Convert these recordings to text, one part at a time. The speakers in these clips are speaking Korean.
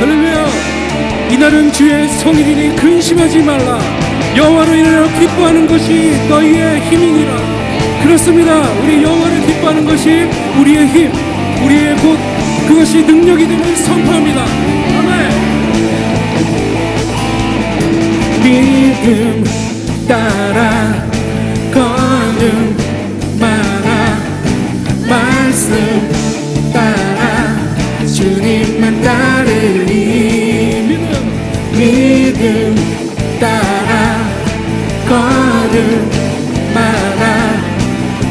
할렐루야. 이날은 주의 성일이니 근심하지 말라. 여호와로 인하여 기뻐하는 것이 너희의 힘이니라. 그렇습니다. 우리 여호와를 기뻐하는 것이 우리의 힘, 우리의 곧 그것이 능력이 되는 선포합니다. 아멘. 믿음 따라 걸음 마라. 말씀 따라 주님만 따르리. 믿음 따라 걸음 마라.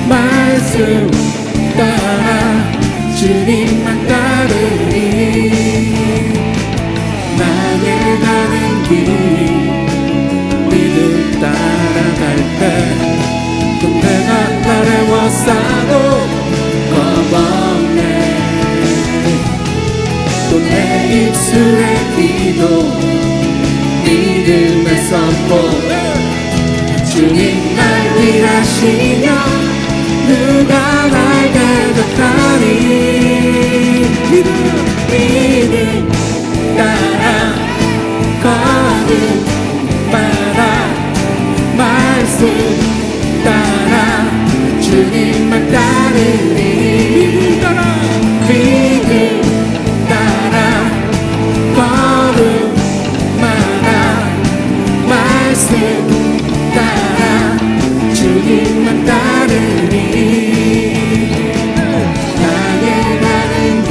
말씀 따라 주님만 따르리. 나의 가는 길 믿음 따라갈 때 또 내가 나를 워싸고 겁없네. 또 내 입술의 기도 믿음의 선포. 주님 날 위하시며 누가 날 대적하리. 믿음 따라 걸음 마라. 말씀 따라 주님만 따르리. 믿음 따라 믿음 따라 걸음 마라. 말씀 따라 주님만 따르리. 나의 가는 길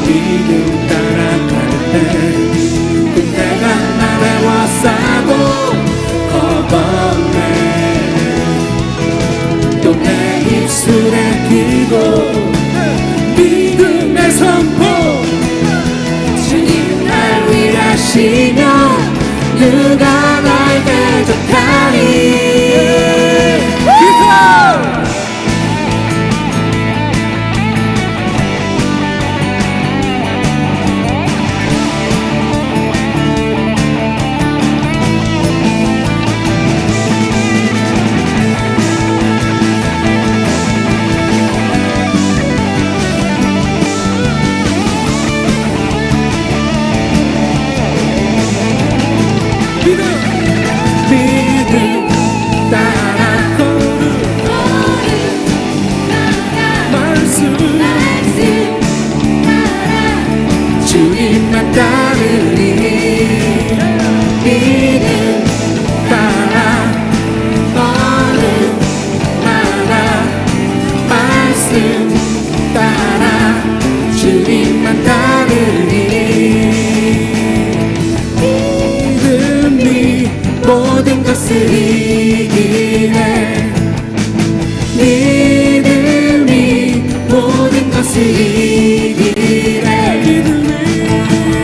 믿음 따라갈 때 그때가 나를 워싸고 겁없네. 또 내 입술에 기도 믿음의 선포. 주님 날 위하시며 누가 날 대적하리. 믿음 따라 걸음 말씀 주님만 따르리. 믿음 따라 걸음 마라. 말씀 따라 주님만 따르리. 모든 것을 이기네. 믿음이 모든 것을 이기네.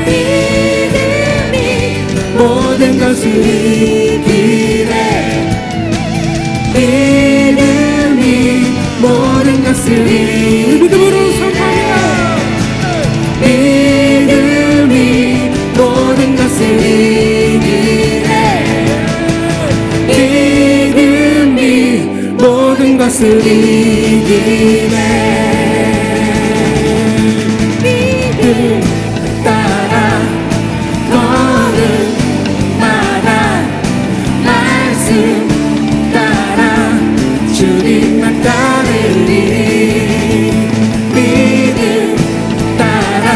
믿음이 모든 것을 이기네. 믿음이 모든 것을 이기네. 믿음으로 선포하라. 믿음이 모든 것을 이기네. 믿음이 모든 것을 이기네. 믿음 따라 걸음 마라. 말씀 따라 주님만 따르리. 믿음 따라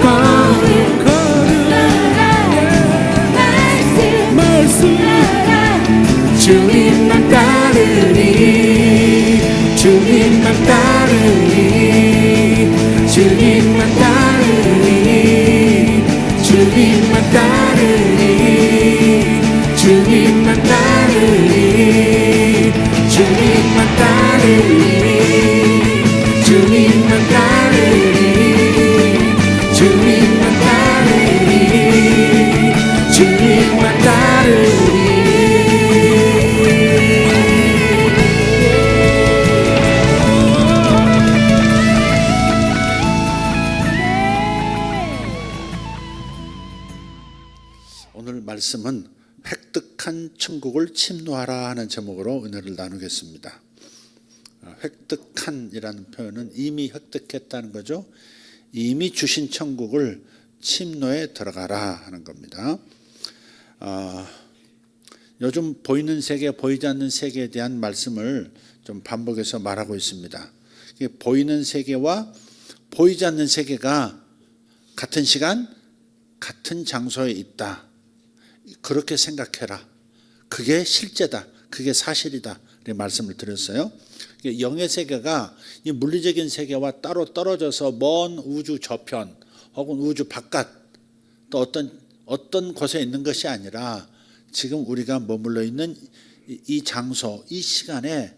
걸음 말씀 주님만 따르리. 주님만 따르리. 주님만 따르리. 주님만 따르리. 주님만 따르리. 주님만 따르리. 주님만 따르리. 주님만 따르리. 주님만 따르리. 오늘 말씀은 획득한 천국을 침노하라 하는 제목으로 은혜를 나누겠습니다. 획득한이라는 표현은 이미 획득했다는 거죠. 이미 주신 천국을 침노에 들어가라 하는 겁니다. 요즘 보이는 세계, 보이지 않는 세계에 대한 말씀을 좀 반복해서 말하고 있습니다. 보이는 세계와 보이지 않는 세계가 같은 시간, 같은 장소에 있다. 그렇게 생각해라. 그게 실제다. 그게 사실이다. 이렇게 말씀을 드렸어요. 영의 세계가 이 물리적인 세계와 따로 떨어져서 먼 우주 저편 혹은 우주 바깥 또 어떤 곳에 있는 것이 아니라 지금 우리가 머물러 있는 이 장소, 이 시간에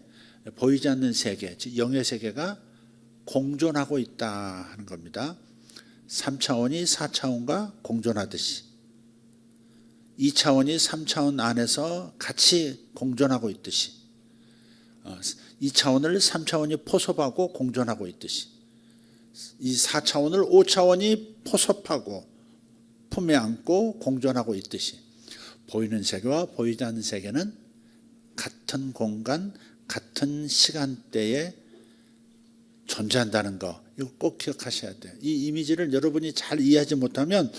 보이지 않는 세계, 즉 영의 세계가 공존하고 있다 하는 겁니다. 3차원이 4차원과 공존하듯이 2차원이 3차원 안에서 같이 공존하고 있듯이 2차원을 3차원이 포섭하고 공존하고 있듯이 이 4차원을 5차원이 포섭하고 품에 안고 공존하고 있듯이 보이는 세계와 보이지 않는 세계는 같은 공간, 같은 시간대에 존재한다는 거, 이거 꼭 기억하셔야 돼요. 이 이미지를 여러분이 잘 이해하지 못하면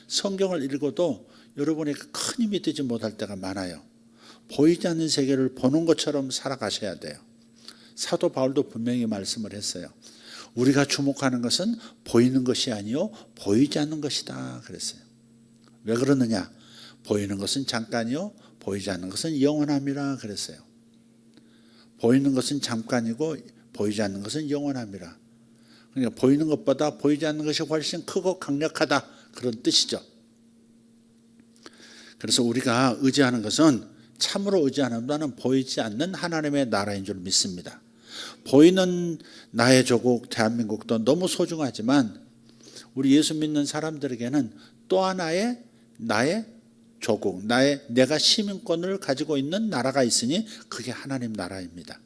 성경을 읽어도 여러분에게 큰 힘이 되지 못할 때가 많아요. 보이지 않는 세계를 보는 것처럼 살아가셔야 돼요. 사도 바울도 분명히 말씀을 했어요. 우리가 주목하는 것은 보이는 것이 아니요 보이지 않는 것이다 그랬어요. 왜 그러느냐? 보이는 것은 잠깐이요 보이지 않는 것은 영원함이라 그랬어요. 보이는 것은 잠깐이고 보이지 않는 것은 영원함이라. 그러니까 보이는 것보다 보이지 않는 것이 훨씬 크고 강력하다 그런 뜻이죠. 그래서 우리가 의지하는 것은 참으로 의지하는 바는 보이지 않는 하나님의 나라인 줄 믿습니다. 보이는 나의 조국 대한민국도 너무 소중하지만 우리 예수 믿는 사람들에게는 또 하나의 나의 조국, 내가 시민권을 가지고 있는 나라가 있으니 그게 하나님 나라입니다.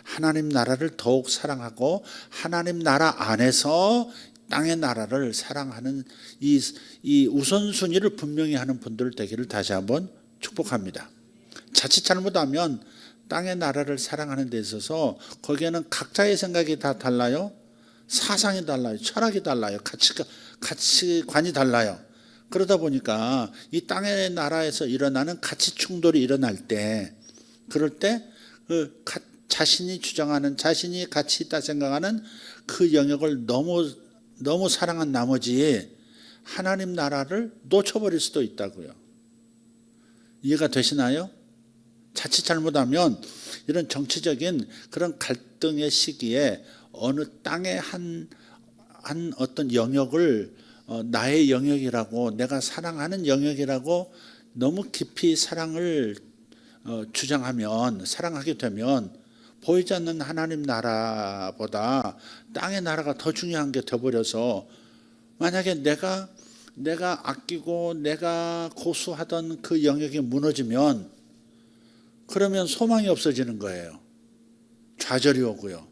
하나님 나라를 더욱 사랑하고 하나님 나라 안에서 땅의 나라를 사랑하는 이 우선순위를 분명히 하는 분들 되기를 다시 한번 축복합니다. 자칫 잘못하면 땅의 나라를 사랑하는 데 있어서 거기에는 각자의 생각이 다 달라요. 사상이 달라요. 철학이 달라요. 가치관이 달라요. 그러다 보니까 이 땅의 나라에서 일어나는 가치 충돌이 일어날 때 그럴 때 자신이 주장하는 자신이 가치 있다 생각하는 그 영역을 너무 사랑한 나머지 하나님 나라를 놓쳐버릴 수도 있다고요. 이해가 되시나요? 자칫 잘못하면 이런 정치적인 그런 갈등의 시기에 어느 땅의 한 어떤 영역을 나의 영역이라고 내가 사랑하는 영역이라고 너무 깊이 사랑을 주장하면 사랑하게 되면 보이지 않는 하나님 나라보다 땅의 나라가 더 중요한 게 되어버려서 만약에 내가 아끼고 내가 고수하던 그 영역이 무너지면 그러면 소망이 없어지는 거예요. 좌절이 오고요.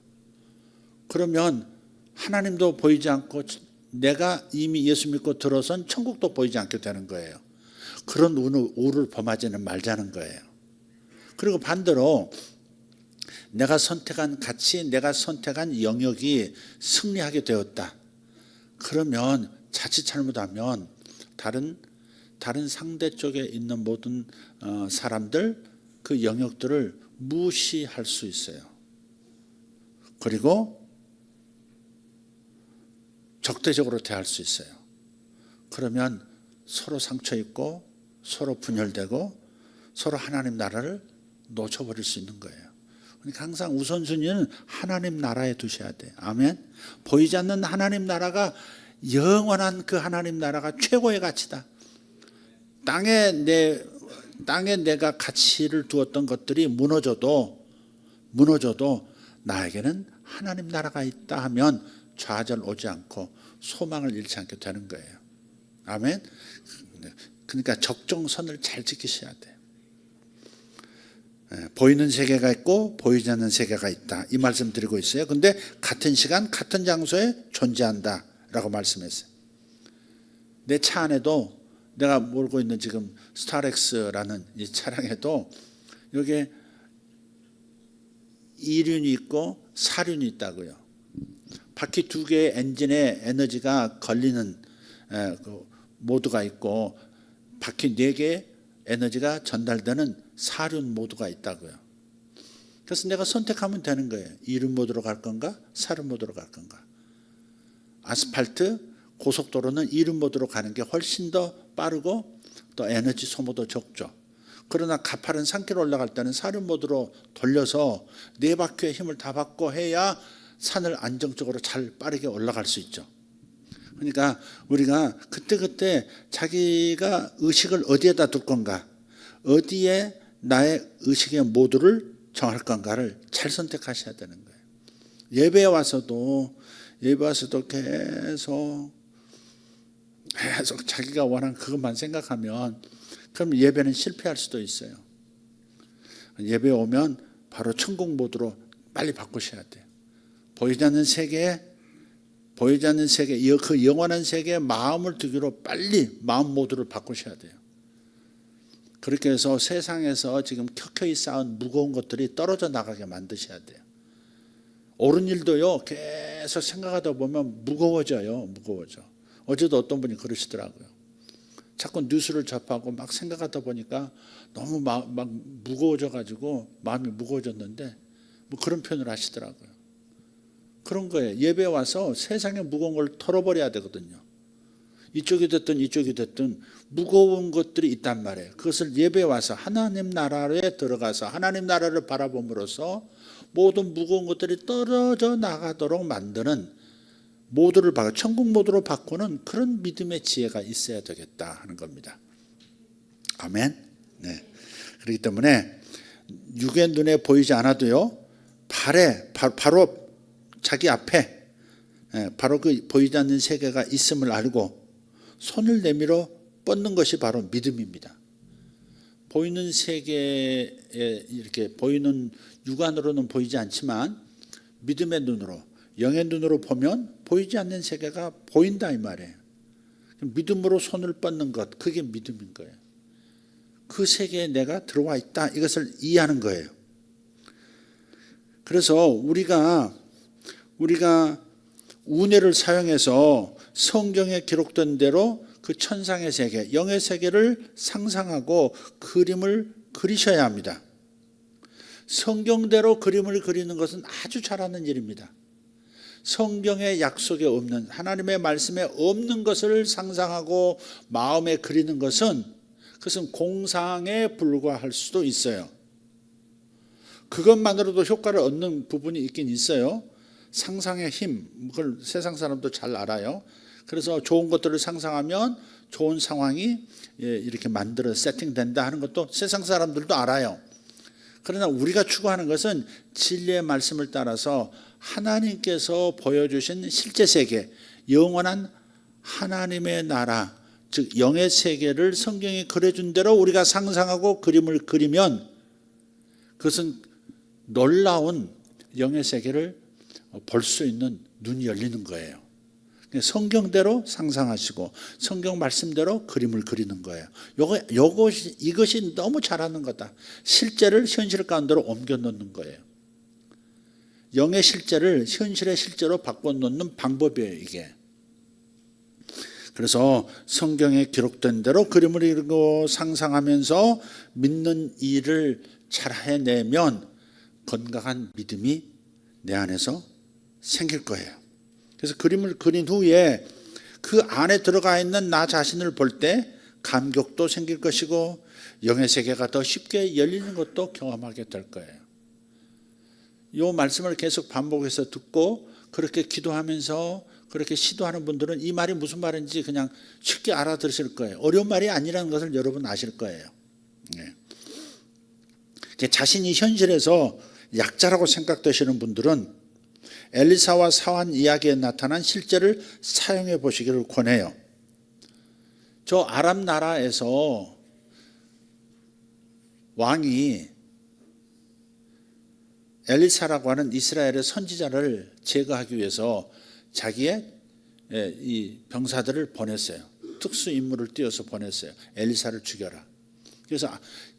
그러면 하나님도 보이지 않고 내가 이미 예수 믿고 들어선 천국도 보이지 않게 되는 거예요. 그런 우를 범하지는 말자는 거예요. 그리고 반대로 내가 선택한 가치, 내가 선택한 영역이 승리하게 되었다. 그러면 자칫 잘못하면 다른 상대 쪽에 있는 모든 사람들 그 영역들을 무시할 수 있어요. 그리고 적대적으로 대할 수 있어요. 그러면 서로 상처 입고 서로 분열되고 서로 하나님 나라를 놓쳐버릴 수 있는 거예요. 그러니까 항상 우선순위는 하나님 나라에 두셔야 돼요. 아멘. 보이지 않는 하나님 나라가 영원한 그 하나님 나라가 최고의 가치다. 땅에 내가 가치를 두었던 것들이 무너져도 나에게는 하나님 나라가 있다 하면 좌절 오지 않고 소망을 잃지 않게 되는 거예요. 아멘. 그러니까 적정선을 잘 지키셔야 돼요. 보이는 세계가 있고 보이지 않는 세계가 있다. 이 말씀 드리고 있어요. 근데 같은 시간 같은 장소에 존재한다 라고 말씀했어요. 내 차 안에도 내가 몰고 있는 지금 스타렉스라는 이 차량에도 여기에 이륜이 있고 사륜이 있다고요. 바퀴 두 개의 엔진에 에너지가 걸리는 그 모드가 있고 바퀴 네 개의 에너지가 전달되는 사륜 모드가 있다고요. 그래서 내가 선택하면 되는 거예요. 이륜 모드로 갈 건가 사륜 모드로 갈 건가. 아스팔트 고속도로는 이륜 모드로 가는 게 훨씬 더 빠르고 또 에너지 소모도 적죠. 그러나 가파른 산길 올라갈 때는 사륜 모드로 돌려서 네 바퀴의 힘을 다 받고 해야 산을 안정적으로 잘 빠르게 올라갈 수 있죠. 그러니까 우리가 그때그때 자기가 의식을 어디에다 둘 건가, 어디에 나의 의식의 모드를 정할 건가를 잘 선택하셔야 되는 거예요. 예배에 와서도 계속 자기가 원하는 그것만 생각하면 그럼 예배는 실패할 수도 있어요. 예배에 오면 바로 천국 모드로 빨리 바꾸셔야 돼요. 보이지 않는 세계에 그 영원한 세계에 마음을 두기로 빨리 마음 모드를 바꾸셔야 돼요. 그렇게 해서 세상에서 지금 켜켜이 쌓은 무거운 것들이 떨어져 나가게 만드셔야 돼요. 옳은 일도요 계속 생각하다 보면 무거워져요. 어제도 어떤 분이 그러시더라고요. 자꾸 뉴스를 접하고 막 생각하다 보니까 너무 막 무거워져 가지고 마음이 무거워졌는데 뭐 그런 표현을 하시더라고요. 그런 거예요. 예배에 와서 세상의 무거운 걸 털어버려야 되거든요. 이쪽이 됐든 무거운 것들이 있단 말이에요. 그것을 예배에 와서 하나님 나라에 들어가서 하나님 나라를 바라봄으로써 모든 무거운 것들이 떨어져 나가도록 만드는 모드를 천국 모드로 바꾸는 그런 믿음의 지혜가 있어야 되겠다 하는 겁니다. 아멘. 네. 그렇기 때문에 육의 눈에 보이지 않아도요, 바로 자기 앞에 바로 그 보이지 않는 세계가 있음을 알고 손을 내밀어 뻗는 것이 바로 믿음입니다. 보이는 세계에 이렇게 보이는 육안으로는 보이지 않지만 믿음의 눈으로, 영의 눈으로 보면 보이지 않는 세계가 보인다 이 말이에요. 믿음으로 손을 뻗는 것, 그게 믿음인 거예요. 그 세계에 내가 들어와 있다, 이것을 이해하는 거예요. 그래서 우리가 운해를 사용해서 성경에 기록된 대로 그 천상의 세계, 영의 세계를 상상하고 그림을 그리셔야 합니다. 성경대로 그림을 그리는 것은 아주 잘하는 일입니다. 성경의 약속에 없는, 하나님의 말씀에 없는 것을 상상하고 마음에 그리는 것은 그것은 공상에 불과할 수도 있어요. 그것만으로도 효과를 얻는 부분이 있긴 있어요. 상상의 힘, 그걸 세상 사람도 잘 알아요. 그래서 좋은 것들을 상상하면 좋은 상황이 이렇게 만들어 세팅된다 하는 것도 세상 사람들도 알아요. 그러나 우리가 추구하는 것은 진리의 말씀을 따라서 하나님께서 보여주신 실제 세계, 영원한 하나님의 나라, 즉 영의 세계를 성경이 그려준 대로 우리가 상상하고 그림을 그리면 그것은 놀라운 영의 세계를 볼 수 있는 눈이 열리는 거예요. 성경대로 상상하시고 성경 말씀대로 그림을 그리는 거예요. 이것이 너무 잘하는 거다. 실제를 현실 가운데로 옮겨 놓는 거예요. 영의 실제를 현실의 실제로 바꿔 놓는 방법이에요, 이게. 그래서 성경에 기록된 대로 그림을 그리고 상상하면서 믿는 일을 잘 해내면 건강한 믿음이 내 안에서 생길 거예요. 그래서 그림을 그린 후에 그 안에 들어가 있는 나 자신을 볼 때 감격도 생길 것이고 영의 세계가 더 쉽게 열리는 것도 경험하게 될 거예요. 이 말씀을 계속 반복해서 듣고 그렇게 기도하면서 그렇게 시도하는 분들은 이 말이 무슨 말인지 그냥 쉽게 알아들으실 거예요. 어려운 말이 아니라는 것을 여러분 아실 거예요. 자신이 현실에서 약자라고 생각되시는 분들은 엘리사와 사환 이야기에 나타난 실제를 사용해 보시기를 권해요. 저 아람 나라에서 왕이 엘리사라고 하는 이스라엘의 선지자를 제거하기 위해서 자기의 이 병사들을 보냈어요. 특수 임무를 띄워서 보냈어요. 엘리사를 죽여라. 그래서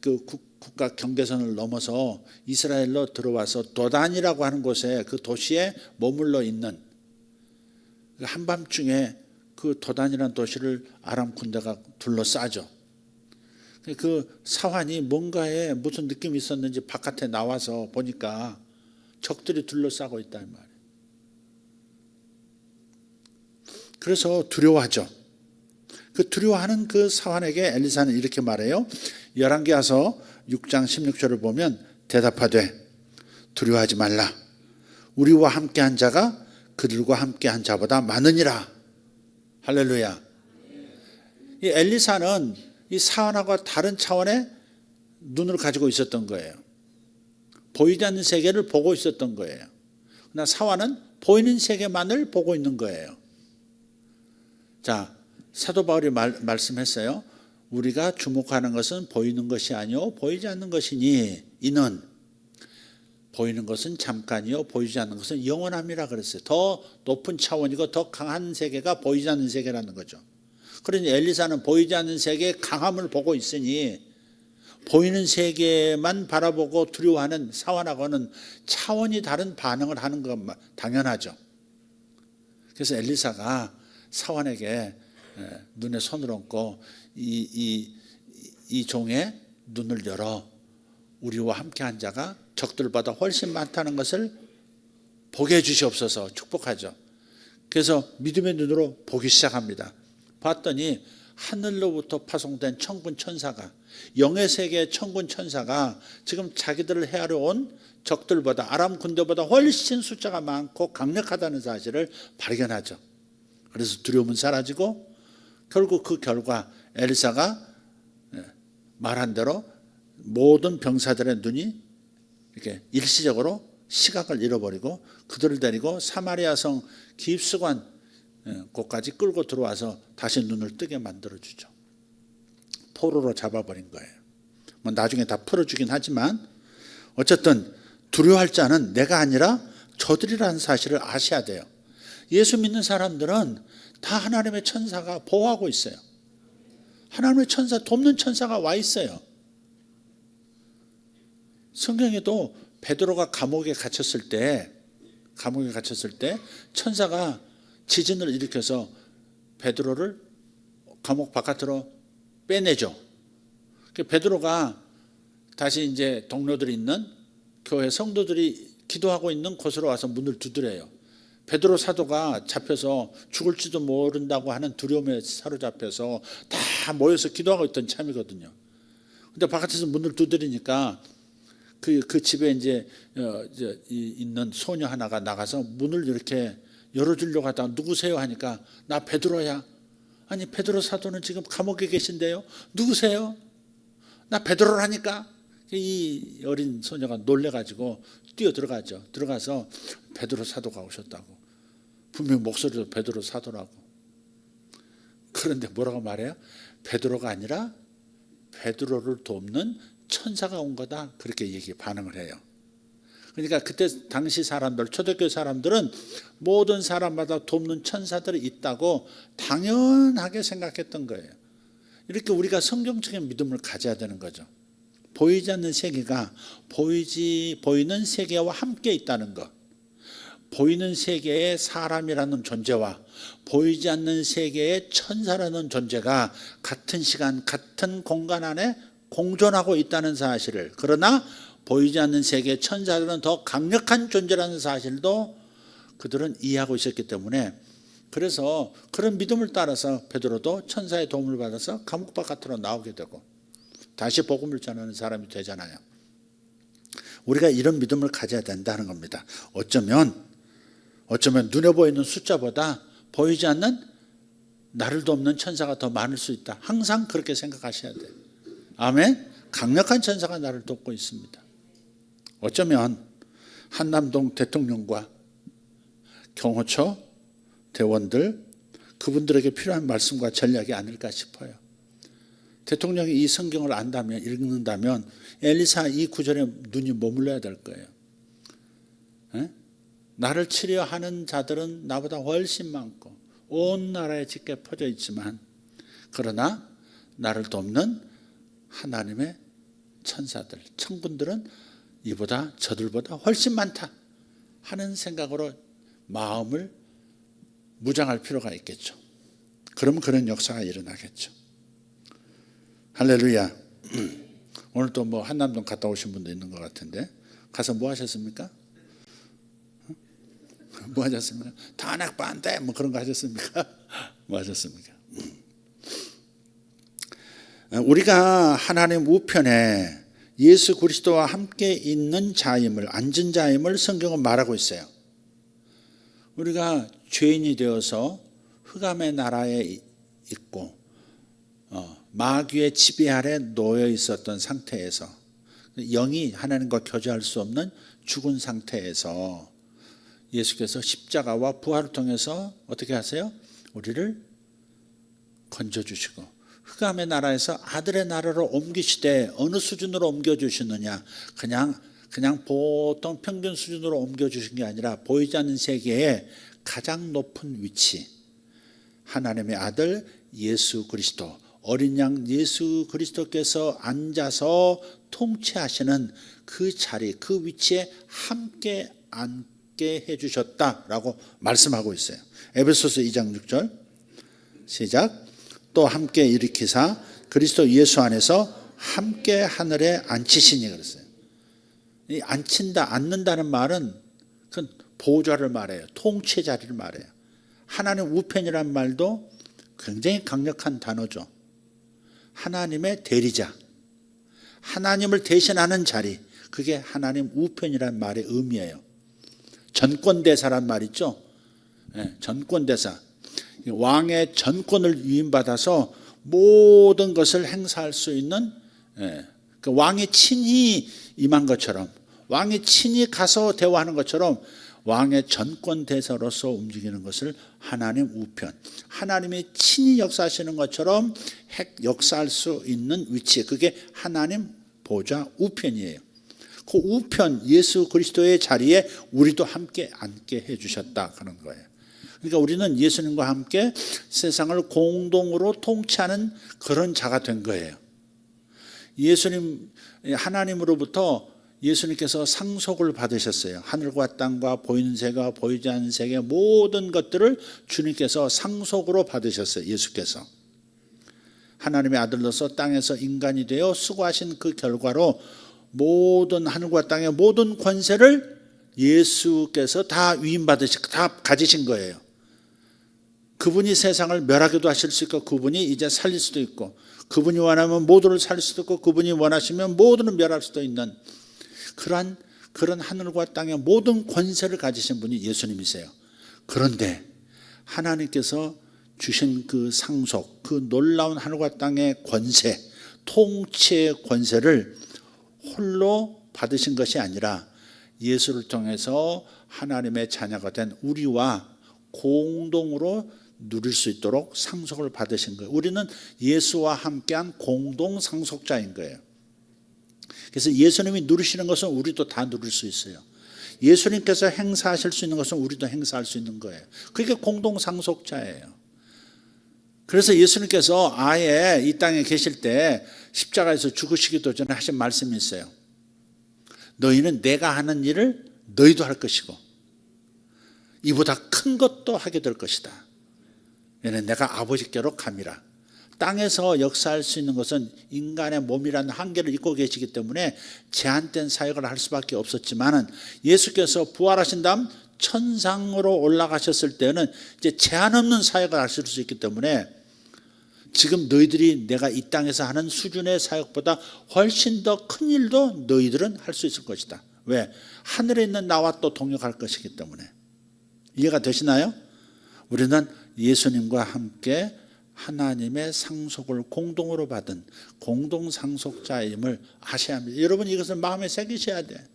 그 국가 경계선을 넘어서 이스라엘로 들어와서 도단이라고 하는 곳에 그 도시에 머물러 있는 한밤중에 그 도단이라는 도시를 아람 군대가 둘러싸죠. 그 사환이 뭔가에 무슨 느낌이 있었는지 바깥에 나와서 보니까 적들이 둘러싸고 있단 말이에요. 그래서 두려워하죠. 그 두려워하는 그 사환에게 엘리사는 이렇게 말해요. 열왕기하서 6장 16절을 보면 대답하되 두려워하지 말라. 우리와 함께한 자가 그들과 함께한 자보다 많으니라. 할렐루야. 이 엘리사는 이 사환하고 다른 차원의 눈을 가지고 있었던 거예요. 보이지 않는 세계를 보고 있었던 거예요. 그러나 사환은 보이는 세계만을 보고 있는 거예요. 자, 사도 바울이 말씀했어요. 우리가 주목하는 것은 보이는 것이 아니요 보이지 않는 것이니 이는 보이는 것은 잠깐이요 보이지 않는 것은 영원함이라 그랬어요. 더 높은 차원이고 더 강한 세계가 보이지 않는 세계라는 거죠. 그러니 엘리사는 보이지 않는 세계의 강함을 보고 있으니 보이는 세계만 바라보고 두려워하는 사환하고는 차원이 다른 반응을 하는 건 당연하죠. 그래서 엘리사가 사환에게 눈에 손을 얹고 이 종의 눈을 열어 우리와 함께한 자가 적들보다 훨씬 많다는 것을 보게 해주시옵소서 축복하죠. 그래서 믿음의 눈으로 보기 시작합니다. 봤더니 하늘로부터 파송된 천군 천사가 영의 세계의 천군 천사가 지금 자기들을 헤아려 온 적들보다 아람 군대보다 훨씬 숫자가 많고 강력하다는 사실을 발견하죠. 그래서 두려움은 사라지고 결국 그 결과 엘리사가 말한 대로 모든 병사들의 눈이 이렇게 일시적으로 시각을 잃어버리고 그들을 데리고 사마리아 성 깊숙한 곳까지 끌고 들어와서 다시 눈을 뜨게 만들어주죠. 포로로 잡아버린 거예요. 뭐 나중에 다 풀어주긴 하지만 어쨌든 두려워할 자는 내가 아니라 저들이라는 사실을 아셔야 돼요. 예수 믿는 사람들은 다 하나님의 천사가 보호하고 있어요. 하나님의 천사, 돕는 천사가 와 있어요. 성경에도 베드로가 감옥에 갇혔을 때 천사가 지진을 일으켜서 베드로를 감옥 바깥으로 빼내죠. 베드로가 다시 이제 동료들이 있는 교회 성도들이 기도하고 있는 곳으로 와서 문을 두드려요. 베드로 사도가 잡혀서 죽을지도 모른다고 하는 두려움에 사로잡혀서 다 모여서 기도하고 있던 참이거든요. 근데 바깥에서 문을 두드리니까 그 집에 이제 있는 소녀 하나가 나가서 문을 이렇게 열어주려고 하다가 누구세요 하니까 나 베드로야. 아니 베드로 사도는 지금 감옥에 계신데요. 누구세요? 나 베드로라니까. 이 어린 소녀가 놀래가지고 뛰어 들어가죠. 들어가서 베드로 사도가 오셨다고. 분명 목소리도 베드로 사도라고. 그런데 뭐라고 말해요? 베드로가 아니라 베드로를 돕는 천사가 온 거다. 그렇게 반응을 해요. 그러니까 그때 당시 사람들, 초대교회 사람들은 모든 사람마다 돕는 천사들이 있다고 당연하게 생각했던 거예요. 이렇게 우리가 성경적인 믿음을 가져야 되는 거죠. 보이지 않는 세계가 보이는 세계와 함께 있다는 것. 보이는 세계의 사람이라는 존재와 보이지 않는 세계의 천사라는 존재가 같은 시간, 같은 공간 안에 공존하고 있다는 사실을, 그러나 보이지 않는 세계의 천사들은 더 강력한 존재라는 사실도 그들은 이해하고 있었기 때문에, 그래서 그런 믿음을 따라서 베드로도 천사의 도움을 받아서 감옥 바깥으로 나오게 되고 다시 복음을 전하는 사람이 되잖아요. 우리가 이런 믿음을 가져야 된다는 겁니다. 어쩌면 눈에 보이는 숫자보다 보이지 않는 나를 돕는 천사가 더 많을 수 있다. 항상 그렇게 생각하셔야 돼요. 아멘. 강력한 천사가 나를 돕고 있습니다. 어쩌면 한남동 대통령과 경호처 대원들, 그분들에게 필요한 말씀과 전략이 아닐까 싶어요. 대통령이 이 성경을 안다면, 읽는다면 엘리사 이 구절에 눈이 머물러야 될 거예요. 나를 치려하는 자들은 나보다 훨씬 많고 온 나라에 짙게 퍼져 있지만 그러나 나를 돕는 하나님의 천사들, 천군들은 이보다 저들보다 훨씬 많다 하는 생각으로 마음을 무장할 필요가 있겠죠. 그럼 그런 역사가 일어나겠죠. 할렐루야. 오늘 또 뭐 한남동 갔다 오신 분도 있는 것 같은데 가서 뭐 하셨습니까? 뭐 하셨습니까? 탄핵 반대 뭐 그런 거 하셨습니까? 뭐 하셨습니까? 우리가 하나님 우편에 예수 그리스도와 함께 있는 자임을, 앉은 자임을 성경은 말하고 있어요. 우리가 죄인이 되어서 흑암의 나라에 있고 마귀의 지배 아래 놓여 있었던 상태에서, 영이 하나님과 교제할 수 없는 죽은 상태에서 예수께서 십자가와 부활을 통해서 어떻게 하세요? 우리를 건져주시고 흑암의 나라에서 아들의 나라로 옮기시되, 어느 수준으로 옮겨주시느냐, 그냥 보통 평균 수준으로 옮겨주신 게 아니라 보이지 않는 세계의 가장 높은 위치, 하나님의 아들 예수 그리스도, 어린 양 예수 그리스도께서 앉아서 통치하시는 그 자리, 그 위치에 함께 앉게 해주셨다라고 말씀하고 있어요. 에베소서 2장 6절 시작. 또 함께 일으키사 그리스도 예수 안에서 함께 하늘에 앉히시니 그랬어요. 이 앉힌다, 앉는다는 말은 그 보좌를 말해요. 통치 자리를 말해요. 하나님 우편이란 말도 굉장히 강력한 단어죠. 하나님의 대리자, 하나님을 대신하는 자리, 그게 하나님 우편이란 말의 의미예요. 전권대사란 말 있죠. 전권대사, 왕의 전권을 위임받아서 모든 것을 행사할 수 있는, 그 왕이 친히 임한 것처럼, 왕이 친히 가서 대화하는 것처럼 왕의 전권대사로서 움직이는 것을 하나님 우편, 하나님이 친히 역사하시는 것처럼 역사할 수 있는 위치, 그게 하나님 보좌 우편이에요. 그 우편 예수 그리스도의 자리에 우리도 함께 앉게 해주셨다 하는 거예요. 그러니까 우리는 예수님과 함께 세상을 공동으로 통치하는 그런 자가 된 거예요. 예수님, 하나님으로부터 예수님께서 상속을 받으셨어요. 하늘과 땅과 보이는 세계와 보이지 않는 세계 모든 것들을 주님께서 상속으로 받으셨어요. 예수께서 하나님의 아들로서 땅에서 인간이 되어 수고하신 그 결과로 모든 하늘과 땅의 모든 권세를 예수께서 다 위임받으시고 다 가지신 거예요. 그분이 세상을 멸하기도 하실 수 있고, 그분이 이제 살릴 수도 있고, 그분이 원하면 모두를 살릴 수도 있고, 그분이 원하시면 모두를 멸할 수도 있는 그런 하늘과 땅의 모든 권세를 가지신 분이 예수님이세요. 그런데 하나님께서 주신 그 상속, 그 놀라운 하늘과 땅의 권세, 통치의 권세를 홀로 받으신 것이 아니라 예수를 통해서 하나님의 자녀가 된 우리와 공동으로 누릴 수 있도록 상속을 받으신 거예요. 우리는 예수와 함께한 공동 상속자인 거예요. 그래서 예수님이 누리시는 것은 우리도 다 누릴 수 있어요. 예수님께서 행사하실 수 있는 것은 우리도 행사할 수 있는 거예요. 그게 공동 상속자예요. 그래서 예수님께서 아예 이 땅에 계실 때 십자가에서 죽으시기도 전에 하신 말씀이 있어요. 너희는 내가 하는 일을 너희도 할 것이고 이보다 큰 것도 하게 될 것이다. 얘는 내가 아버지께로 감이라. 땅에서 역사할 수 있는 것은 인간의 몸이라는 한계를 잊고 계시기 때문에 제한된 사역을 할 수밖에 없었지만은 예수께서 부활하신 다음 천상으로 올라가셨을 때는 이제 제한 없는 사역을 하실 수 있기 때문에 지금 너희들이 내가 이 땅에서 하는 수준의 사역보다 훨씬 더 큰 일도 너희들은 할 수 있을 것이다. 왜? 하늘에 있는 나와 또 동역할 것이기 때문에. 이해가 되시나요? 우리는 예수님과 함께 하나님의 상속을 공동으로 받은 공동 상속자임을 아셔야 합니다. 여러분 이것을 마음에 새기셔야 돼.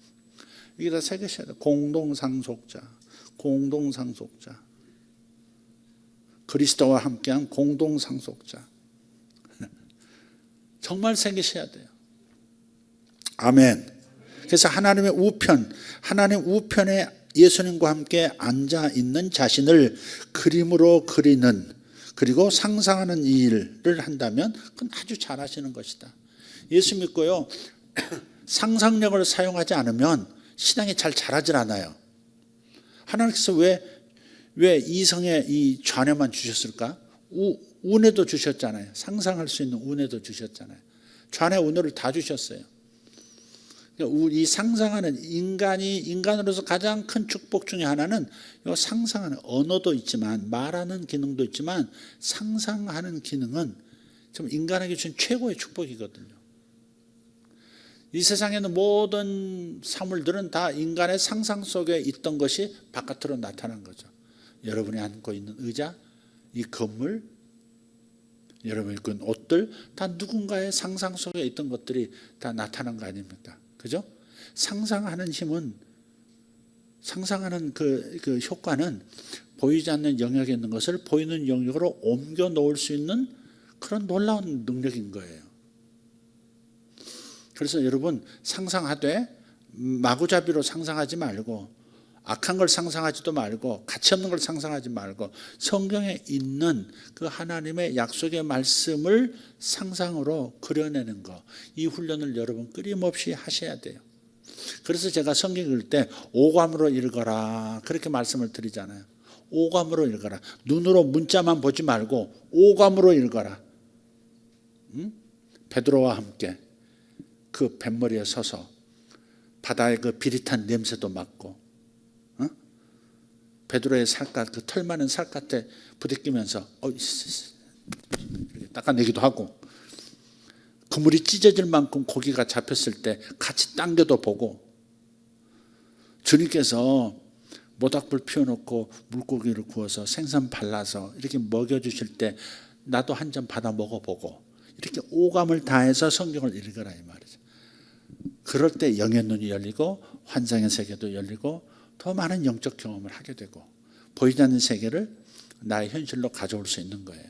이게 다 새기셔야 돼. 공동 상속자, 공동 상속자. 그리스도와 함께한 공동 상속자. 정말 새기셔야 돼요. 아멘. 그래서 하나님의 우편, 하나님 우편에 예수님과 함께 앉아 있는 자신을 그림으로 그리는 그리고 상상하는 일을 한다면 그건 아주 잘하시는 것이다. 예수 믿고요. 상상력을 사용하지 않으면 신앙이 잘 자라질 않아요. 하나님께서 왜 이성의 이 좌뇌만 주셨을까? 우뇌도 주셨잖아요. 상상할 수 있는 우뇌도 주셨잖아요. 좌뇌 우뇌를 다 주셨어요. 이 상상하는 인간으로서 가장 큰 축복 중에 하나는 상상하는 언어도 있지만 말하는 기능도 있지만 상상하는 기능은 좀 인간에게 준 최고의 축복이거든요. 이 세상에는 모든 사물들은 다 인간의 상상 속에 있던 것이 바깥으로 나타난 거죠. 여러분이 앉고 있는 의자, 이 건물, 여러분이 입은 옷들 다 누군가의 상상 속에 있던 것들이 다 나타난 거 아닙니까? 그죠? 상상하는 힘은, 상상하는 그 효과는 보이지 않는 영역에 있는 것을 보이는 영역으로 옮겨 놓을 수 있는 그런 놀라운 능력인 거예요. 그래서 여러분 상상하되 마구잡이로 상상하지 말고 악한 걸 상상하지도 말고 가치 없는 걸 상상하지 말고 성경에 있는 그 하나님의 약속의 말씀을 상상으로 그려내는 거, 이 훈련을 여러분 끊임없이 하셔야 돼요. 그래서 제가 성경 읽을 때 오감으로 읽어라 그렇게 말씀을 드리잖아요. 오감으로 읽어라. 눈으로 문자만 보지 말고 오감으로 읽어라. 베드로와 함께 그 뱃머리에 서서 바다의 그 비릿한 냄새도 맡고 베드로의 살갗, 그 털 많은 살갗에 부대끼면서 이렇게 닦아내기도 하고 그물이 찢어질 만큼 고기가 잡혔을 때 같이 당겨도 보고 주님께서 모닥불 피워놓고 물고기를 구워서 생선 발라서 이렇게 먹여주실 때 나도 한 점 받아 먹어보고 이렇게 오감을 다해서 성경을 읽어라 이 말이죠. 그럴 때 영의 눈이 열리고 환상의 세계도 열리고 더 많은 영적 경험을 하게 되고 보이지 않는 세계를 나의 현실로 가져올 수 있는 거예요.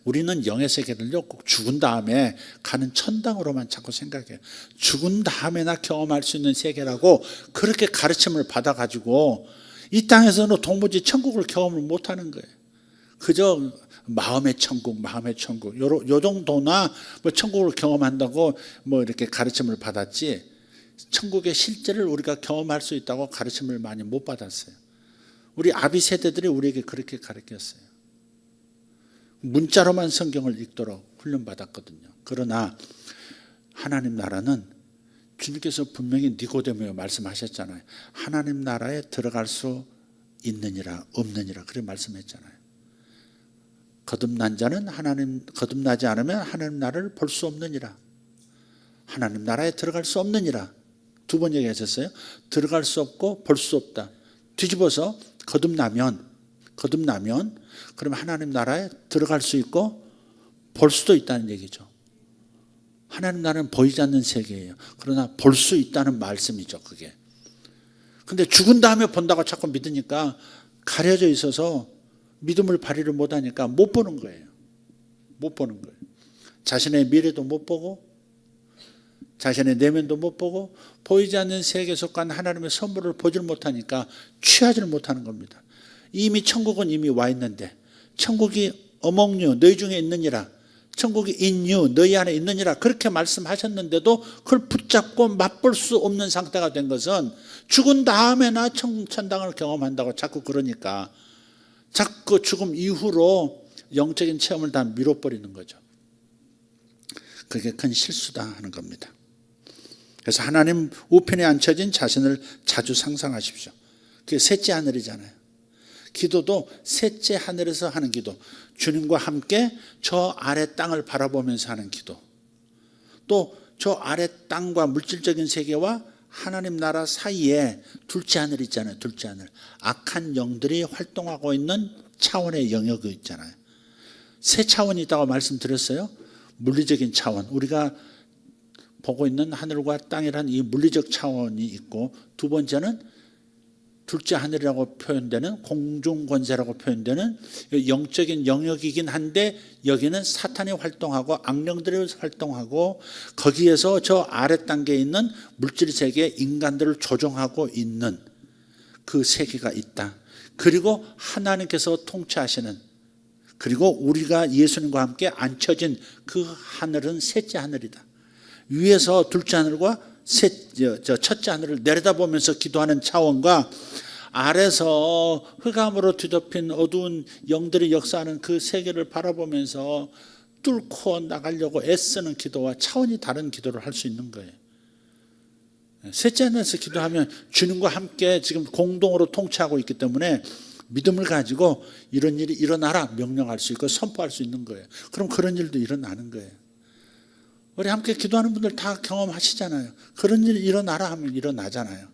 우리는 영의 세계를요 꼭 죽은 다음에 가는 천당으로만 자꾸 생각해요. 죽은 다음에나 경험할 수 있는 세계라고 그렇게 가르침을 받아가지고 이 땅에서는 도무지 천국을 경험을 못하는 거예요. 그저 마음의 천국, 마음의 천국 요 정도나 뭐 천국을 경험한다고 뭐 이렇게 가르침을 받았지 천국의 실제를 우리가 경험할 수 있다고 가르침을 많이 못 받았어요. 우리 아비 세대들이 우리에게 그렇게 가르쳤어요. 문자로만 성경을 읽도록 훈련받았거든요. 그러나 하나님 나라는 주님께서 분명히 니고데모에 말씀하셨잖아요. 하나님 나라에 들어갈 수 있느니라 없느니라 그렇게 말씀했잖아요. 거듭난 자는 거듭나지 않으면 하나님 나라를 볼 수 없느니라. 하나님 나라에 들어갈 수 없느니라. 두 번 얘기하셨어요. 들어갈 수 없고 볼 수 없다. 뒤집어서 거듭나면 그럼 하나님 나라에 들어갈 수 있고 볼 수도 있다는 얘기죠. 하나님 나라는 보이지 않는 세계예요. 그러나 볼 수 있다는 말씀이죠. 그게. 근데 죽은 다음에 본다고 자꾸 믿으니까 가려져 있어서 믿음을 발휘를 못하니까 못 보는 거예요. 못 보는 거예요. 자신의 미래도 못 보고 자신의 내면도 못 보고 보이지 않는 세계에 속한 하나님의 선물을 보질 못하니까 취하지를 못하는 겁니다. 이미 천국은 이미 와 있는데 천국이 among you 너희 중에 있느니라 천국이 in you 너희 안에 있느니라 그렇게 말씀하셨는데도 그걸 붙잡고 맛볼 수 없는 상태가 된 것은 죽은 다음에나 천당을 경험한다고 자꾸 그러니까 자꾸 죽음 이후로 영적인 체험을 다 밀어버리는 거죠. 그게 큰 실수다 하는 겁니다. 그래서 하나님 우편에 앉혀진 자신을 자주 상상하십시오. 그게 셋째 하늘이잖아요. 기도도 셋째 하늘에서 하는 기도, 주님과 함께 저 아래 땅을 바라보면서 하는 기도, 또 저 아래 땅과 물질적인 세계와 하나님 나라 사이에 둘째 하늘 있잖아요. 둘째 하늘. 악한 영들이 활동하고 있는 차원의 영역이 있잖아요. 세 차원이 있다고 말씀드렸어요. 물리적인 차원, 우리가 보고 있는 하늘과 땅이란 이 물리적 차원이 있고, 두 번째는 둘째 하늘이라고 표현되는 공중권세라고 표현되는 영적인 영역이긴 한데 여기는 사탄이 활동하고 악령들이 활동하고 거기에서 저 아래 단계에 있는 물질 세계에 인간들을 조종하고 있는 그 세계가 있다. 그리고 하나님께서 통치하시는 그리고 우리가 예수님과 함께 앉혀진 그 하늘은 셋째 하늘이다. 위에서 둘째 하늘과 첫째 하늘을 내려다보면서 기도하는 차원과 아래서 흑암으로 뒤덮인 어두운 영들이 역사하는 그 세계를 바라보면서 뚫고 나가려고 애쓰는 기도와 차원이 다른 기도를 할 수 있는 거예요. 셋째 하늘에서 기도하면 주님과 함께 지금 공동으로 통치하고 있기 때문에 믿음을 가지고 이런 일이 일어나라 명령할 수 있고 선포할 수 있는 거예요. 그럼 그런 일도 일어나는 거예요. 우리 함께 기도하는 분들 다 경험하시잖아요. 그런 일이 일어나라 하면 일어나잖아요.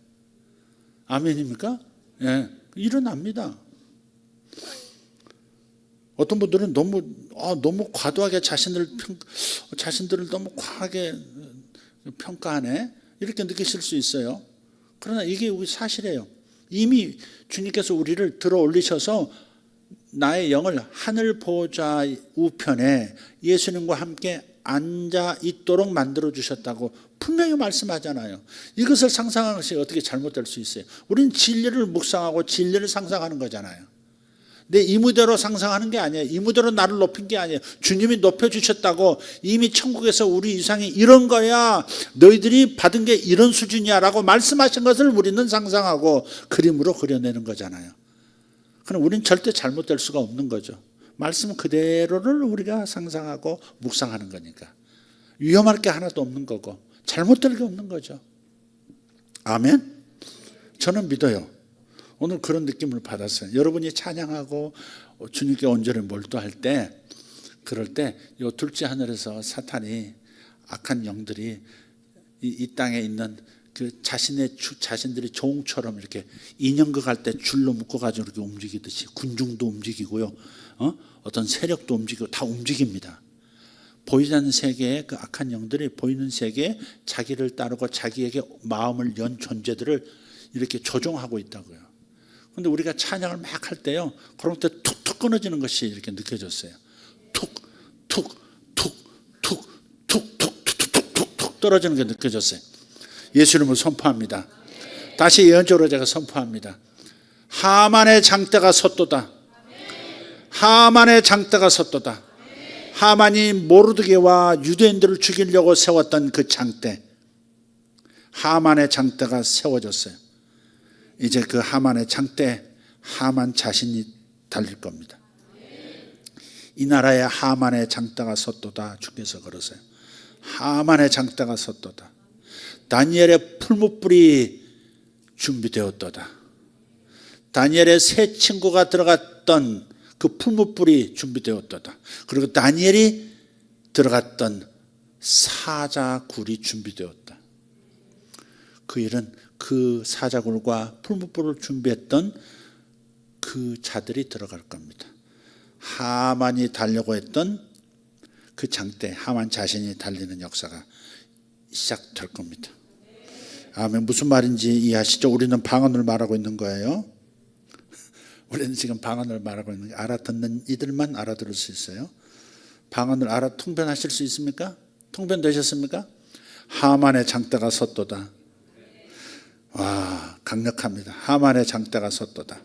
아멘입니까? 예, 일어납니다. 어떤 분들은 너무 과도하게 자신들을 너무 과하게 평가하네 이렇게 느끼실 수 있어요. 그러나 이게 우리 사실이에요. 이미 주님께서 우리를 들어 올리셔서 나의 영을 하늘 보좌 우편에 예수님과 함께 앉아 있도록 만들어 주셨다고 분명히 말씀하잖아요. 이것을 상상하는 것이 어떻게 잘못될 수 있어요? 우리는 진리를 묵상하고 진리를 상상하는 거잖아요. 내 이무대로 상상하는 게 아니에요. 이무대로 나를 높인 게 아니에요. 주님이 높여주셨다고 이미 천국에서 우리 이상이 이런 거야. 너희들이 받은 게 이런 수준이야 라고 말씀하신 것을 우리는 상상하고 그림으로 그려내는 거잖아요. 그럼 우리는 절대 잘못될 수가 없는 거죠. 말씀 그대로를 우리가 상상하고 묵상하는 거니까. 위험할 게 하나도 없는 거고 잘못될 게 없는 거죠. 아멘? 저는 믿어요. 오늘 그런 느낌을 받았어요. 여러분이 찬양하고 주님께 온전히 몰두할 때 그럴 때 이 둘째 하늘에서 사탄이 악한 영들이 이 땅에 있는 그 자신들이 종처럼 이렇게 인형극 할 때 줄로 묶어가지고 이렇게 움직이듯이 군중도 움직이고요. 어떤 세력도 움직이고 다 움직입니다. 보이지 않는 세계의 그 악한 영들이 보이는 세계에 자기를 따르고 자기에게 마음을 연 존재들을 이렇게 조종하고 있다고요. 그런데 우리가 찬양을 막 할 때요, 그럴 때 툭툭 끊어지는 것이 이렇게 느껴졌어요. 툭툭 떨어지는 게 느껴졌어요. 예수 이름으로 선포합니다. 다시 예언적으로 제가 선포합니다. 하만의 장대가 섰도다. 하만의 장대가 섰도다. 하만이 모르드게와 유대인들을 죽이려고 세웠던 그 장대, 하만의 장대가 세워졌어요. 이제 그 하만의 장대, 하만 자신이 달릴 겁니다. 이 나라에 하만의 장대가 섰도다. 주께서 그러세요. 하만의 장대가 섰도다. 다니엘의 풀무불이 준비되었도다. 다니엘의 세 친구가 들어갔던 그 풀무불이 준비되었도다. 그리고 다니엘이 들어갔던 사자굴이 준비되었다. 그 일은 그 사자굴과 풀무불을 준비했던 그 자들이 들어갈 겁니다. 하만이 달려고 했던 그 장대, 하만 자신이 달리는 역사가 시작될 겁니다. 아멘. 무슨 말인지 이해하시죠? 우리는 방언을 말하고 있는 거예요. 우리는 지금 방언을 말하고 있는 게 알아듣는 이들만 알아들을 수 있어요. 방언을 통변하실 수 있습니까? 통변되셨습니까? 하만의 장대가 섰도다. 와, 강력합니다. 하만의 장대가 섰도다.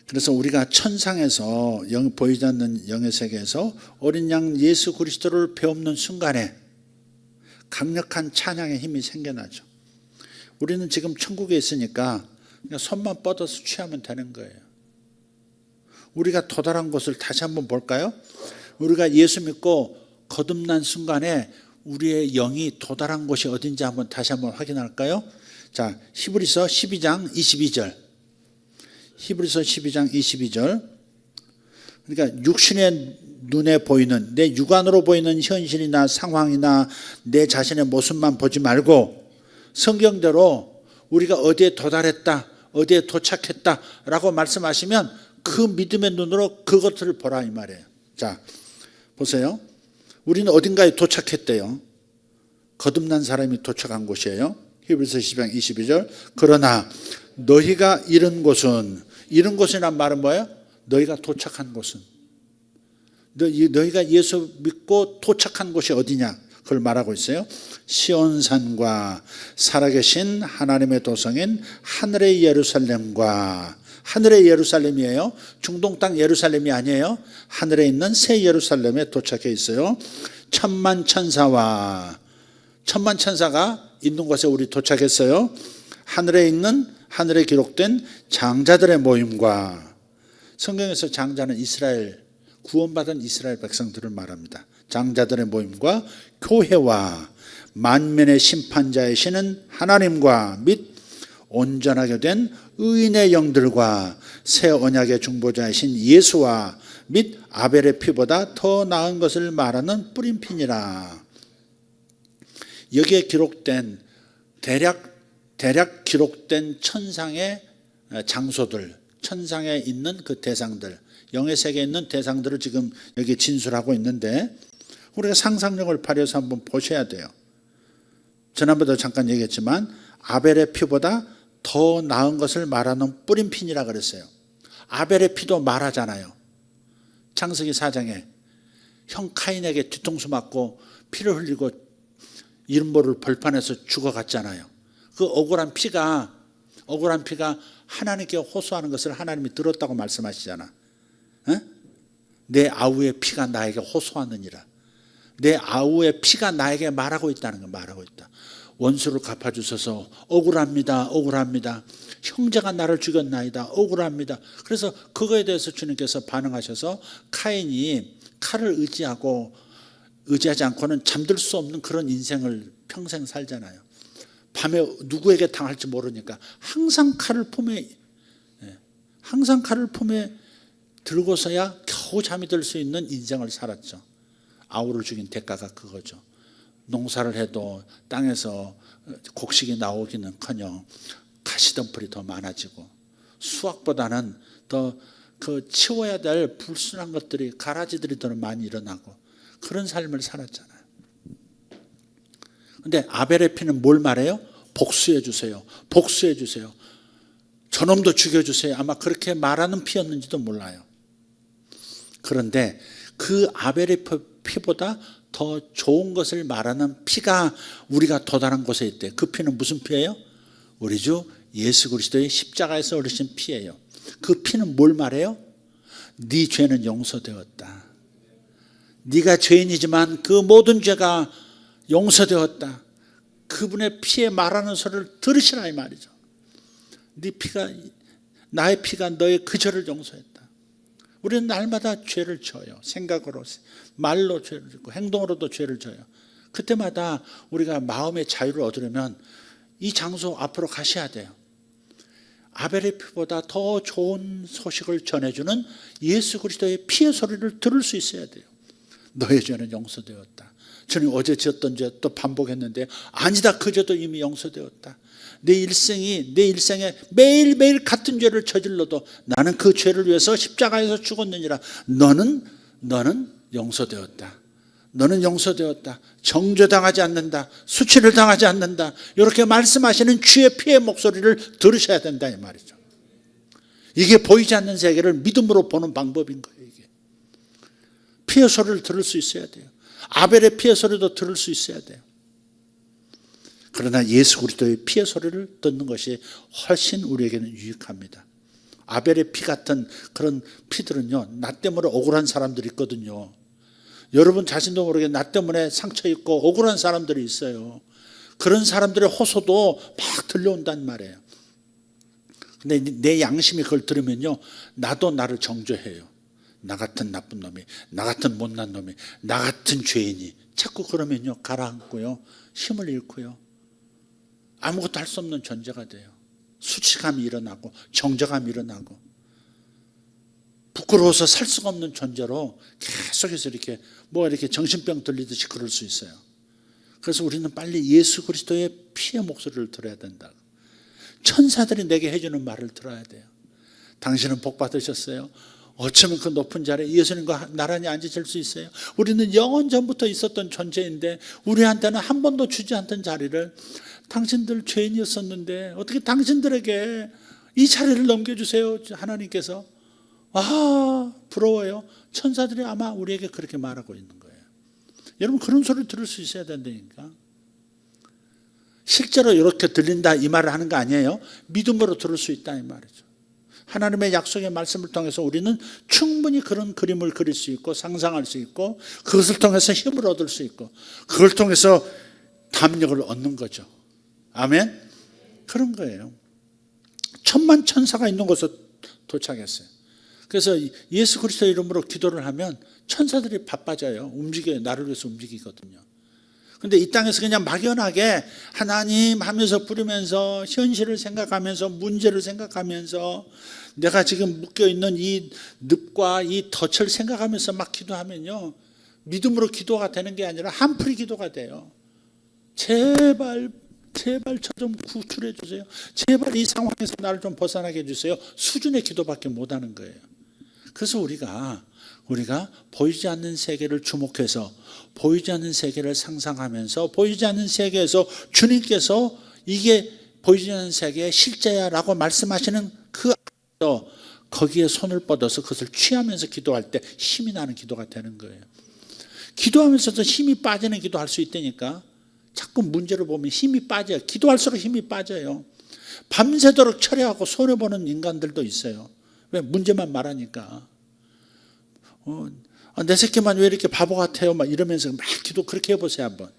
그래서 우리가 천상에서 보이지 않는 영의 세계에서 어린 양 예수 그리스도를 배우는 순간에 강력한 찬양의 힘이 생겨나죠. 우리는 지금 천국에 있으니까 그냥 손만 뻗어서 취하면 되는 거예요. 우리가 도달한 곳을 다시 한번 볼까요? 우리가 예수 믿고 거듭난 순간에 우리의 영이 도달한 곳이 어딘지 다시 한번 확인할까요? 자, 히브리서 12장 22절. 히브리서 12장 22절. 그러니까 육신의 눈에 보이는, 내 육안으로 보이는 현실이나 상황이나 내 자신의 모습만 보지 말고 성경대로 우리가 어디에 도달했다, 어디에 도착했다라고 말씀하시면 그 믿음의 눈으로 그것을 보라 이 말이에요. 자, 보세요. 우리는 어딘가에 도착했대요. 거듭난 사람이 도착한 곳이에요. 히브리서 12장 22절. 그러나 너희가 이른 곳이란 말은 뭐예요? 너희가 도착한 곳은, 너희가 예수 믿고 도착한 곳이 어디냐, 그걸 말하고 있어요. 시온산과 살아계신 하나님의 도성인 하늘의 예루살렘과 하늘의 예루살렘이에요. 중동 땅 예루살렘이 아니에요. 하늘에 있는 새 예루살렘에 도착해 있어요. 천만 천사가 있는 곳에 우리 도착했어요. 하늘에 기록된 장자들의 모임과, 성경에서 장자는 이스라엘, 구원받은 이스라엘 백성들을 말합니다. 장자들의 모임과 교회와 만민의 심판자이시는 하나님과 및 온전하게 된 의인의 영들과 새 언약의 중보자이신 예수와 및 아벨의 피보다 더 나은 것을 말하는 뿌림핀이라. 여기에 기록된 대략 기록된 천상의 장소들, 천상에 있는 그 대상들, 영의 세계에 있는 대상들을 지금 여기 진술하고 있는데, 우리가 상상력을 발휘해서 한번 보셔야 돼요. 지난번에도 잠깐 얘기했지만 아벨의 피보다 더 나은 것을 말하는 뿌림핀이라 그랬어요. 아벨의 피도 말하잖아요. 창세기 4장에 형 카인에게 뒤통수 맞고 피를 흘리고 이름 모를 벌판에서 죽어갔잖아요. 그 억울한 피가 하나님께 호소하는 것을 하나님이 들었다고 말씀하시잖아. 내 아우의 피가 나에게 호소하느니라. 내 아우의 피가 나에게 말하고 있다는 거, 말하고 있다. 원수를 갚아주셔서 억울합니다. 형제가 나를 죽였나이다. 억울합니다. 그래서 그거에 대해서 주님께서 반응하셔서 카인이 칼을 의지하지 않고는 잠들 수 없는 그런 인생을 평생 살잖아요. 밤에 누구에게 당할지 모르니까 항상 칼을 품에 들고서야 겨우 잠이 들 수 있는 인생을 살았죠. 아우를 죽인 대가가 그거죠. 농사를 해도 땅에서 곡식이 나오기는커녕 가시덤불이 더 많아지고, 수확보다는 더 그 치워야 될 불순한 것들이, 가라지들이 더 많이 일어나고, 그런 삶을 살았잖아요. 근데 아벨의 피는 뭘 말해요? 복수해 주세요. 저놈도 죽여주세요. 아마 그렇게 말하는 피였는지도 몰라요. 그런데 그 아벨의 피보다 더 좋은 것을 말하는 피가 우리가 도달한 곳에 있대. 그 피는 무슨 피예요? 우리 주 예수 그리스도의 십자가에서 흘리신 피예요. 그 피는 뭘 말해요? 네 죄는 용서되었다. 네가 죄인이지만 그 모든 죄가 용서되었다. 그분의 피에 말하는 소리를 들으시라, 이 말이죠. 나의 피가 너의 그 죄를 용서했다. 우리는 날마다 죄를 져요. 생각으로, 말로 죄를 짓고 행동으로도 죄를 져요. 그때마다 우리가 마음의 자유를 얻으려면 이 장소 앞으로 가셔야 돼요. 아벨의 피보다 더 좋은 소식을 전해주는 예수 그리스도의 피의 소리를 들을 수 있어야 돼요. 너의 죄는 용서되었다. 저는 어제 지었던 죄 또 반복했는데, 아니다, 그 죄도 이미 용서되었다. 내 일생에 매일매일 같은 죄를 저질러도 나는 그 죄를 위해서 십자가에서 죽었느니라. 너는 용서되었다. 너는 용서되었다. 정죄당하지 않는다. 수치를 당하지 않는다. 이렇게 말씀하시는 주의 피의 목소리를 들으셔야 된다, 이 말이죠. 이게 보이지 않는 세계를 믿음으로 보는 방법인 거예요. 이게 피의 소리를 들을 수 있어야 돼요. 아벨의 피의 소리도 들을 수 있어야 돼요. 그러나 예수 그리스도의 피의 소리를 듣는 것이 훨씬 우리에게는 유익합니다. 아벨의 피 같은 그런 피들은요, 나 때문에 억울한 사람들이 있거든요. 여러분 자신도 모르게 나 때문에 상처 입고 억울한 사람들이 있어요. 그런 사람들의 호소도 막 들려온단 말이에요. 근데 내 양심이 그걸 들으면요, 나도 나를 정죄해요. 나 같은 나쁜 놈이, 나 같은 못난 놈이, 나 같은 죄인이, 자꾸 그러면요 가라앉고요, 힘을 잃고요, 아무것도 할 수 없는 존재가 돼요. 수치감이 일어나고 정죄감이 일어나고 부끄러워서 살 수가 없는 존재로 계속해서 이렇게 정신병 들리듯이 그럴 수 있어요. 그래서 우리는 빨리 예수 그리스도의 피의 목소리를 들어야 된다. 천사들이 내게 해주는 말을 들어야 돼요. 당신은 복 받으셨어요. 어쩌면 그 높은 자리에 예수님과 나란히 앉으실 수 있어요. 우리는 영원 전부터 있었던 존재인데 우리한테는 한 번도 주지 않던 자리를, 당신들 죄인이었었는데 어떻게 당신들에게 이 자리를 넘겨주세요, 하나님께서. 부러워요. 천사들이 아마 우리에게 그렇게 말하고 있는 거예요. 여러분, 그런 소리를 들을 수 있어야 된다니까. 실제로 이렇게 들린다 이 말을 하는 거 아니에요. 믿음으로 들을 수 있다 이 말이죠. 하나님의 약속의 말씀을 통해서 우리는 충분히 그런 그림을 그릴 수 있고 상상할 수 있고 그것을 통해서 힘을 얻을 수 있고 그걸 통해서 담력을 얻는 거죠. 아멘? 그런 거예요. 천만 천사가 있는 곳에 도착했어요. 그래서 예수 그리스도 이름으로 기도를 하면 천사들이 바빠져요. 움직여요. 나를 위해서 움직이거든요. 근데 이 땅에서 그냥 막연하게 하나님 하면서 부르면서 현실을 생각하면서 문제를 생각하면서 내가 지금 묶여있는 이 늪과 이 덫을 생각하면서 막 기도하면요, 믿음으로 기도가 되는 게 아니라 한풀이 기도가 돼요. 제발 저 좀 구출해 주세요. 제발 이 상황에서 나를 좀 벗어나게 해주세요. 수준의 기도밖에 못하는 거예요. 그래서 우리가 보이지 않는 세계를 주목해서 보이지 않는 세계를 상상하면서 보이지 않는 세계에서 주님께서 이게 보이지 않는 세계의 실제야라고 말씀하시는 그 안에서 거기에 손을 뻗어서 그것을 취하면서 기도할 때 힘이 나는 기도가 되는 거예요. 기도하면서도 힘이 빠지는 기도할 수 있다니까. 자꾸 문제를 보면 힘이 빠져요. 기도할수록 힘이 빠져요. 밤새도록 철회하고 손해보는 인간들도 있어요. 왜? 문제만 말하니까. 내 새끼만 왜 이렇게 바보 같아요? 막 이러면서 막 기도 그렇게 해보세요 한번.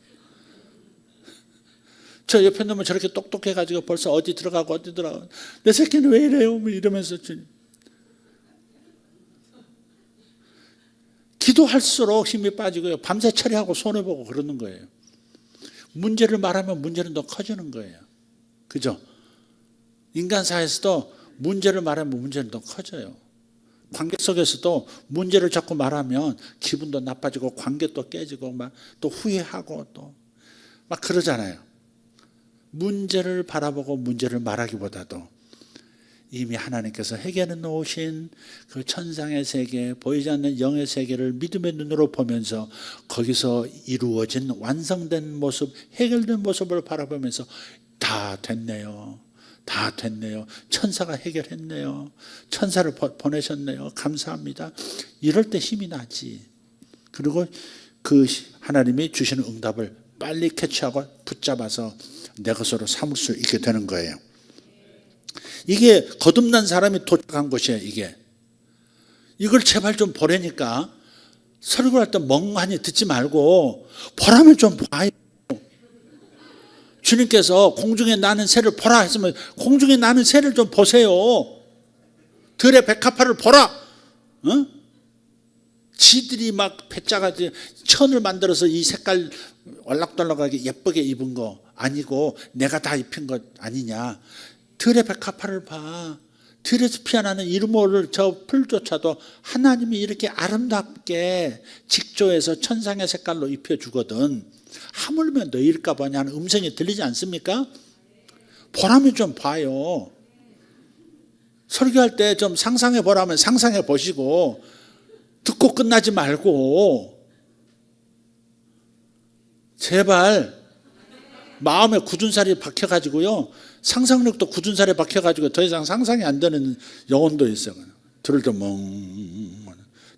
저 옆에 놈은 저렇게 똑똑해가지고 벌써 어디 들어가고 내 새끼는 왜 이래요? 뭐 이러면서 기도할수록 힘이 빠지고요. 밤새 처리하고 손해보고 그러는 거예요. 문제를 말하면 문제는 더 커지는 거예요. 그죠? 인간사에서도 문제를 말하면 문제는 더 커져요. 관계 속에서도 문제를 자꾸 말하면 기분도 나빠지고 관계도 깨지고 막 또 후회하고 또 막 그러잖아요. 문제를 바라보고 문제를 말하기보다도 이미 하나님께서 해결해 놓으신 그 천상의 세계, 보이지 않는 영의 세계를 믿음의 눈으로 보면서 거기서 이루어진 완성된 모습, 해결된 모습을 바라보면서 다 됐네요. 천사가 해결했네요. 천사를 보내셨네요. 감사합니다. 이럴 때 힘이 나지. 그리고 그 하나님이 주시는 응답을 빨리 캐치하고 붙잡아서 내 것으로 삼을 수 있게 되는 거예요. 이게 거듭난 사람이 도착한 곳이에요. 이걸 제발 좀 보라니까. 설교할 때 멍하니 듣지 말고 보라면 좀 봐요. 주님께서 공중에 나는 새를 보라 했으면 공중에 나는 새를 좀 보세요. 들의 백합화를 보라. 지들이 막 배짜가지고 천을 만들어서 이 색깔 얼락덜락하게 예쁘게 입은 거 아니고 내가 다 입힌 것 아니냐. 들의 백합화를 봐. 들에서 피어나는 이름 모를 저 풀조차도 하나님이 이렇게 아름답게 직조해서 천상의 색깔로 입혀주거든. 하물며 너희일까 보냐 하는 음성이 들리지 않습니까? 보라면 좀 봐요. 설교할 때 좀 상상해 보라면 상상해 보시고 듣고 끝나지 말고 제발 마음에 굳은 살이 박혀가지고요. 상상력도 굳은 살에 박혀가지고 더 이상 상상이 안 되는 영혼도 있어요. 들을 때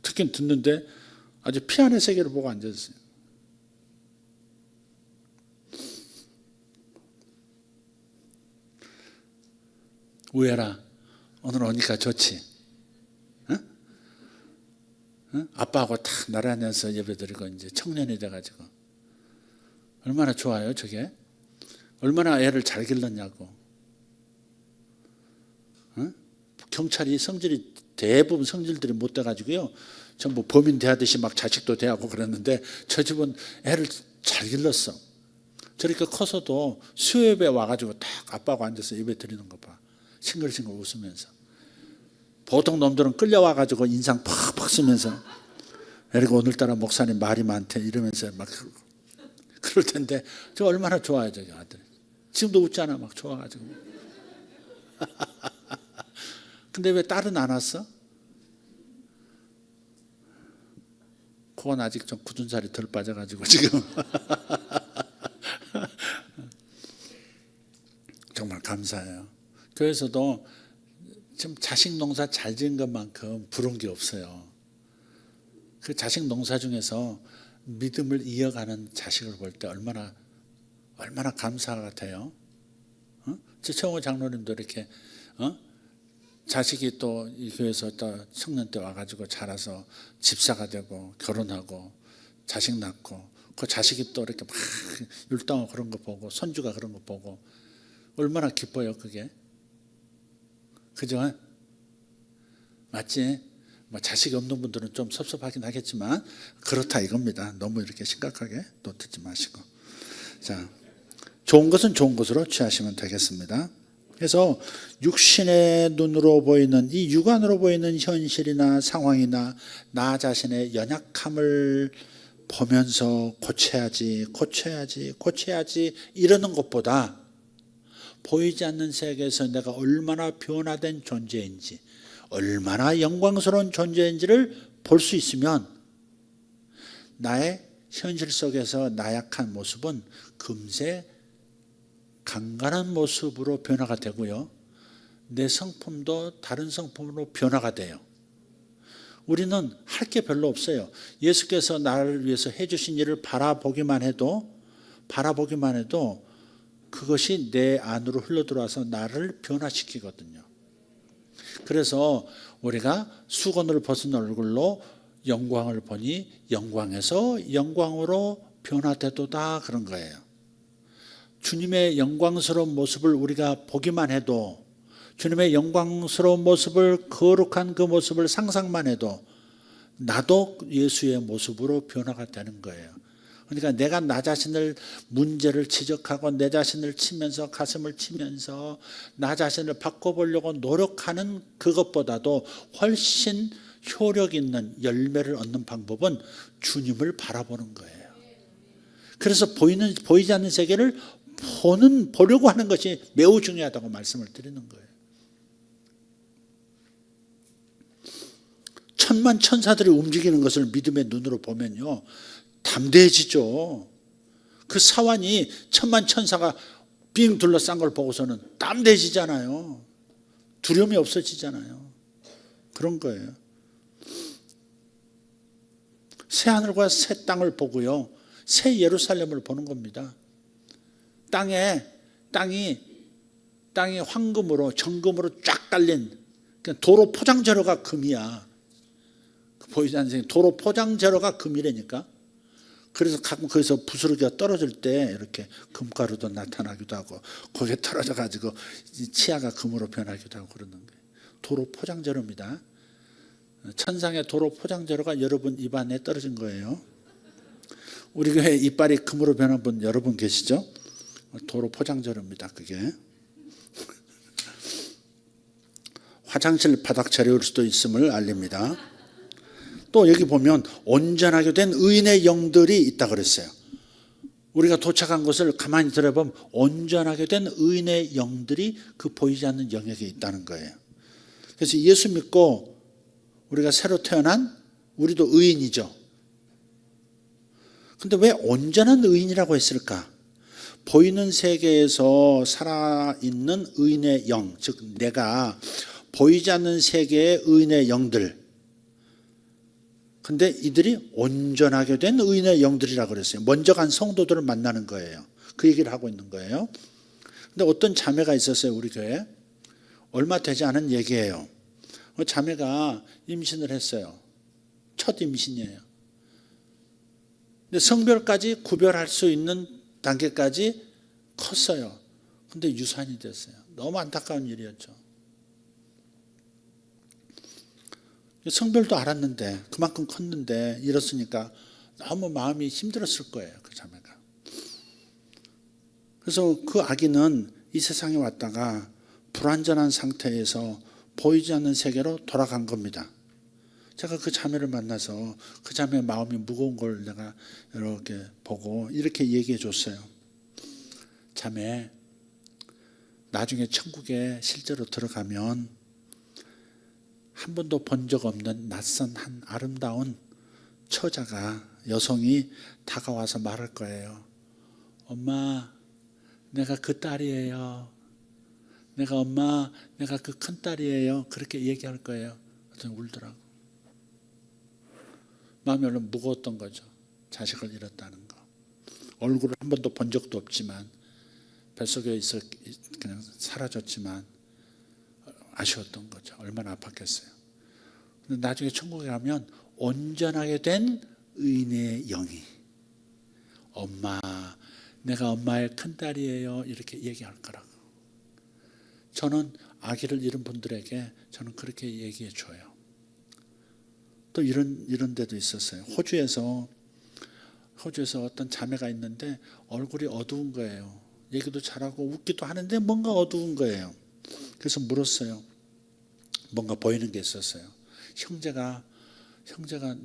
듣긴 듣는데 아주 피안의 세계를 보고 앉았어요. 우애라, 오늘 오니까 좋지? 응? 아빠하고 다 나란히서 예배드리고 이제 청년이 돼가지고 얼마나 좋아요, 저게? 얼마나 애를 잘 길렀냐고. 경찰이 성질이 대부분 성질들이 못 돼가지고요. 전부 범인 대하듯이 막 자식도 대하고 그랬는데 저 집은 애를 잘 길렀어. 저렇게 커서도 수요예배 와가지고 딱 아빠하고 앉아서 예배 드리는 거 봐. 싱글싱글 웃으면서. 보통 놈들은 끌려와가지고 인상 팍팍 쓰면서 그리고 오늘따라 목사님 말이 많대 이러면서 막 그럴 텐데 저 얼마나 좋아요 저기 아들. 지금도 웃잖아 막 좋아가지고. 근데 왜 딸은 안 왔어? 그건 아직 좀 굳은 살이 덜 빠져가지고 지금. 정말 감사해요. 교회에서도 지금 자식 농사 잘 지은 것만큼 부러운 게 없어요. 그 자식 농사 중에서 믿음을 이어가는 자식을 볼 때 얼마나 감사가 돼요. 저 최홍호 장로님도 이렇게 자식이 또 이 교회에서 또 청년 때 와가지고 자라서 집사가 되고 결혼하고 자식 낳고 그 자식이 또 이렇게 막 율동하고 그런 거 보고 손주가 그런 거 보고 얼마나 기뻐요 그게. 그죠? 맞지? 뭐 자식이 없는 분들은 좀 섭섭하긴 하겠지만 그렇다 이겁니다. 너무 이렇게 심각하게 또 듣지 마시고. 자, 좋은 것은 좋은 것으로 취하시면 되겠습니다. 그래서 육신의 눈으로 보이는 이 육안으로 보이는 현실이나 상황이나 나 자신의 연약함을 보면서 고쳐야지 이러는 것보다 보이지 않는 세계에서 내가 얼마나 변화된 존재인지, 얼마나 영광스러운 존재인지를 볼 수 있으면 나의 현실 속에서 나약한 모습은 금세 강건한 모습으로 변화가 되고요. 내 성품도 다른 성품으로 변화가 돼요. 우리는 할 게 별로 없어요. 예수께서 나를 위해서 해주신 일을 바라보기만 해도 그것이 내 안으로 흘러들어와서 나를 변화시키거든요. 그래서 우리가 수건을 벗은 얼굴로 영광을 보니 영광에서 영광으로 변화되도다 그런 거예요. 주님의 영광스러운 모습을 우리가 보기만 해도, 주님의 영광스러운 모습을, 거룩한 그 모습을 상상만 해도 나도 예수의 모습으로 변화가 되는 거예요. 그러니까 내가 나 자신을 문제를 지적하고 내 자신을 치면서 가슴을 치면서 나 자신을 바꿔보려고 노력하는 그것보다도 훨씬 효력 있는 열매를 얻는 방법은 주님을 바라보는 거예요. 그래서 보이지 않는 세계를 보려고 하는 것이 매우 중요하다고 말씀을 드리는 거예요. 천만 천사들이 움직이는 것을 믿음의 눈으로 보면요, 담대해지죠. 그 사환이 천만 천사가 빙 둘러싼 걸 보고서는 담대해지잖아요. 두려움이 없어지잖아요. 그런 거예요. 새 하늘과 새 땅을 보고요, 새 예루살렘을 보는 겁니다. 땅이 황금으로 정금으로 쫙 깔린 도로 포장 재료가 금이야. 보이지 않는 세계 도로 포장 재료가 금이라니까. 그래서 가끔 거기서 부스러기가 떨어질 때 이렇게 금가루도 나타나기도 하고 거기에 떨어져 가지고 치아가 금으로 변하기도 하고 그러는 거예요. 도로 포장 재료입니다. 천상의 도로 포장 재료가 여러분 입안에 떨어진 거예요. 우리 교회 이빨이 금으로 변한 분 여러분 계시죠? 도로 포장 재료입니다. 그게 화장실 바닥 재료일 수도 있음을 알립니다. 또 여기 보면 온전하게 된 의인의 영들이 있다 그랬어요. 우리가 도착한 곳을 가만히 들어보면 온전하게 된 의인의 영들이 그 보이지 않는 영역에 있다는 거예요. 그래서 예수 믿고 우리가 새로 태어난 우리도 의인이죠. 근데 왜 온전한 의인이라고 했을까? 보이는 세계에서 살아있는 의인의 영, 즉 내가 보이지 않는 세계의 의인의 영들, 근데 이들이 온전하게 된 의인의 영들이라고 그랬어요. 먼저 간 성도들을 만나는 거예요. 그 얘기를 하고 있는 거예요. 근데 어떤 자매가 있었어요, 우리 교회에. 얼마 되지 않은 얘기예요. 자매가 임신을 했어요. 첫 임신이에요. 근데 성별까지 구별할 수 있는 단계까지 컸어요. 근데 유산이 됐어요. 너무 안타까운 일이었죠. 성별도 알았는데 그만큼 컸는데 이렇으니까 너무 마음이 힘들었을 거예요, 그 자매가. 그래서 그 아기는 이 세상에 왔다가 불완전한 상태에서 보이지 않는 세계로 돌아간 겁니다. 제가 그 자매를 만나서 그 자매의 마음이 무거운 걸 내가 이렇게 보고 이렇게 얘기해 줬어요. 자매, 나중에 천국에 실제로 들어가면 한 번도 본 적 없는 낯선 한 아름다운 처자가, 여성이 다가와서 말할 거예요. 엄마, 내가 그 딸이에요. 엄마, 내가 그 큰 딸이에요. 그렇게 얘기할 거예요. 그래서 울더라고. 마음이 얼른 무거웠던 거죠. 자식을 잃었다는 거. 얼굴을 한 번도 본 적도 없지만 뱃속에 있어 그냥 사라졌지만 아쉬웠던 거죠. 얼마나 아팠겠어요. 근데 나중에 천국에 가면 온전하게 된 의인의 영이 엄마, 내가 엄마의 큰딸이에요 이렇게 얘기할 거라고. 저는 아기를 잃은 분들에게 저는 그렇게 얘기해 줘요. 또 이런 데도 있었어요. 호주에서 어떤 자매가 있는데 얼굴이 어두운 거예요. 얘기도 잘하고 웃기도 하는데 뭔가 어두운 거예요. 그래서 물었어요. 뭔가 보이는 게 있었어요. 형제가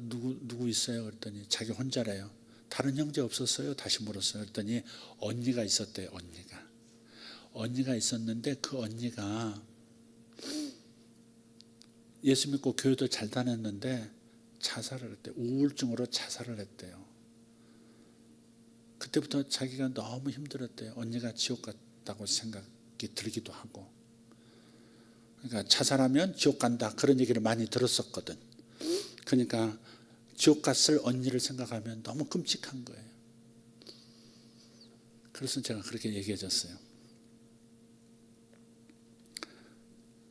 누구 있어요? 그랬더니 자기 혼자래요. 다른 형제 없었어요? 다시 물었어요. 그랬더니 언니가 있었대요. 언니가 있었는데 그 언니가 예수 믿고 교회도 잘 다녔는데 자살을 했대요. 우울증으로 자살을 했대요. 그때부터 자기가 너무 힘들었대요. 언니가 지옥 갔다고 생각이 들기도 하고. 그러니까 자살하면 지옥 간다 그런 얘기를 많이 들었었거든. 그러니까 지옥 갔을 언니를 생각하면 너무 끔찍한 거예요. 그래서 제가 그렇게 얘기해 줬어요.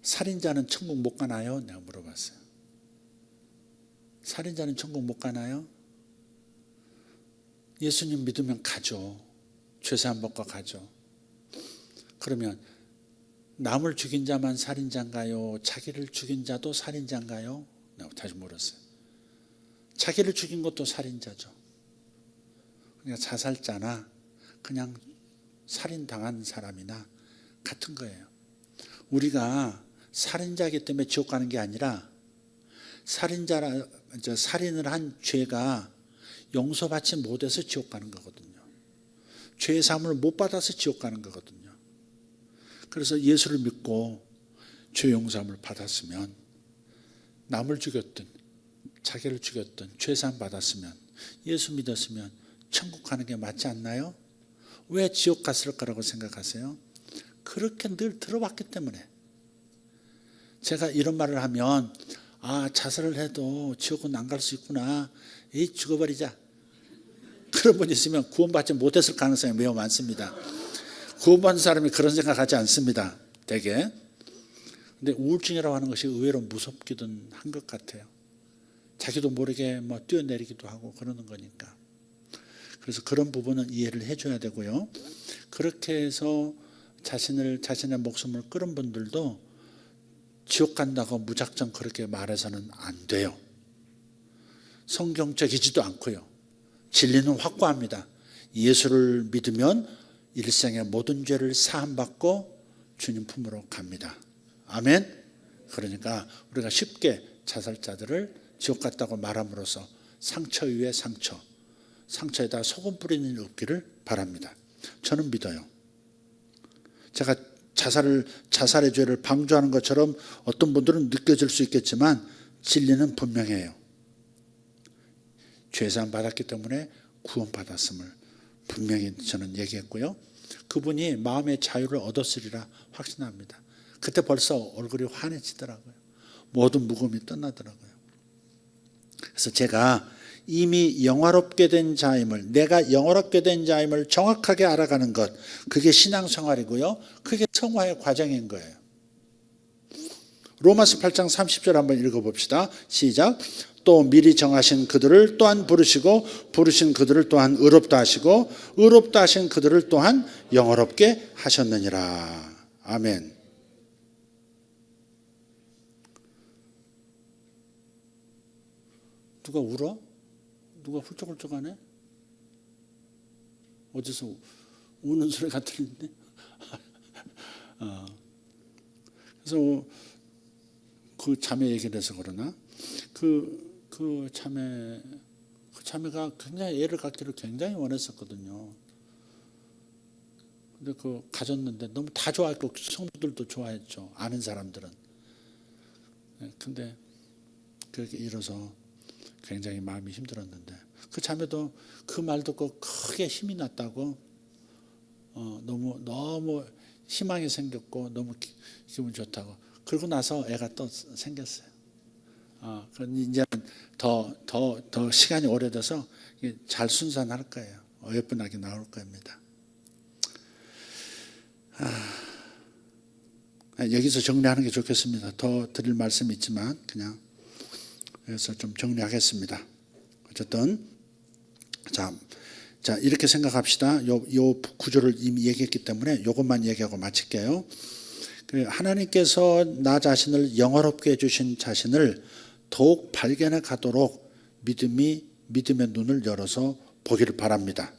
살인자는 천국 못 가나요? 내가 물어봤어요. 살인자는 천국 못 가나요? 예수님 믿으면 가죠. 죄사함 받고 가죠. 그러면 남을 죽인 자만 살인자인가요? 자기를 죽인 자도 살인자인가요? 내가 다시 물었어요. 자기를 죽인 것도 살인자죠. 그러니까 자살자나 그냥 살인당한 사람이나 같은 거예요. 우리가 살인자이기 때문에 지옥 가는 게 아니라 살인을 한 죄가 용서받지 못해서 지옥 가는 거거든요. 죄의 사함을 못 받아서 지옥 가는 거거든요. 그래서 예수를 믿고 죄 용서함을 받았으면 남을 죽였든 자기를 죽였든 죄 사함 받았으면 예수 믿었으면 천국 가는 게 맞지 않나요? 왜 지옥 갔을 거라고 생각하세요? 그렇게 늘 들어봤기 때문에. 제가 이런 말을 하면 자살을 해도 지옥은 안 갈 수 있구나. 죽어버리자. 그런 분이 있으면 구원받지 못했을 가능성이 매우 많습니다. 구원받는 사람이 그런 생각하지 않습니다. 대개. 근데 우울증이라고 하는 것이 의외로 무섭기도 한 것 같아요. 자기도 모르게 뛰어내리기도 하고 그러는 거니까. 그래서 그런 부분은 이해를 해줘야 되고요. 그렇게 해서 자신의 목숨을 끊은 분들도 지옥 간다고 무작정 그렇게 말해서는 안 돼요. 성경적이지도 않고요. 진리는 확고합니다. 예수를 믿으면 일생의 모든 죄를 사함받고 주님 품으로 갑니다. 아멘. 그러니까 우리가 쉽게 자살자들을 지옥 갔다고 말함으로써 상처 위에 상처에다 소금 뿌리는 일 없기를 바랍니다. 저는 믿어요. 제가 자살의 죄를 방조하는 것처럼 어떤 분들은 느껴질 수 있겠지만 진리는 분명해요. 죄사함 받았기 때문에 구원받았음을 분명히 저는 얘기했고요. 그분이 마음의 자유를 얻었으리라 확신합니다. 그때 벌써 얼굴이 환해지더라고요. 모든 무거움이 떠나더라고요. 그래서 제가 이미 영화롭게 된 자임을, 내가 영화롭게 된 자임을 정확하게 알아가는 것, 그게 신앙생활이고요. 그게 성화의 과정인 거예요. 로마서 8장 30절 한번 읽어봅시다. 시작. 또 미리 정하신 그들을 또한 부르시고 부르신 그들을 또한 의롭다 하시고 의롭다 하신 그들을 또한 영화롭게 하셨느니라. 아멘. 누가 울어? 누가 훌쩍훌쩍하네? 어디서 우는 소리가 들리는데? 그래서 그 자매 얘기를 해서 그러나 그 자매가 굉장히 애를 갖기를 굉장히 원했었거든요. 근데 가졌는데 너무 다 좋아했고 성도들도 좋아했죠. 아는 사람들은. 근데 그렇게 이뤄서 굉장히 마음이 힘들었는데 그 자매도 그 말 듣고 크게 힘이 났다고 너무 희망이 생겼고 너무 기분 좋다고. 그러고 나서 애가 또 생겼어요. 이제는 더 시간이 오래돼서 잘 순산할 거예요. 예쁜하게 나올 겁니다. 여기서 정리하는 게 좋겠습니다. 더 드릴 말씀이 있지만 그냥 그래서 좀 정리하겠습니다. 어쨌든 자 이렇게 생각합시다. 요 구조를 이미 얘기했기 때문에 이것만 얘기하고 마칠게요. 하나님께서 나 자신을 영화롭게 해주신 자신을 더욱 발견해 가도록 믿음의 눈을 열어서 보기를 바랍니다.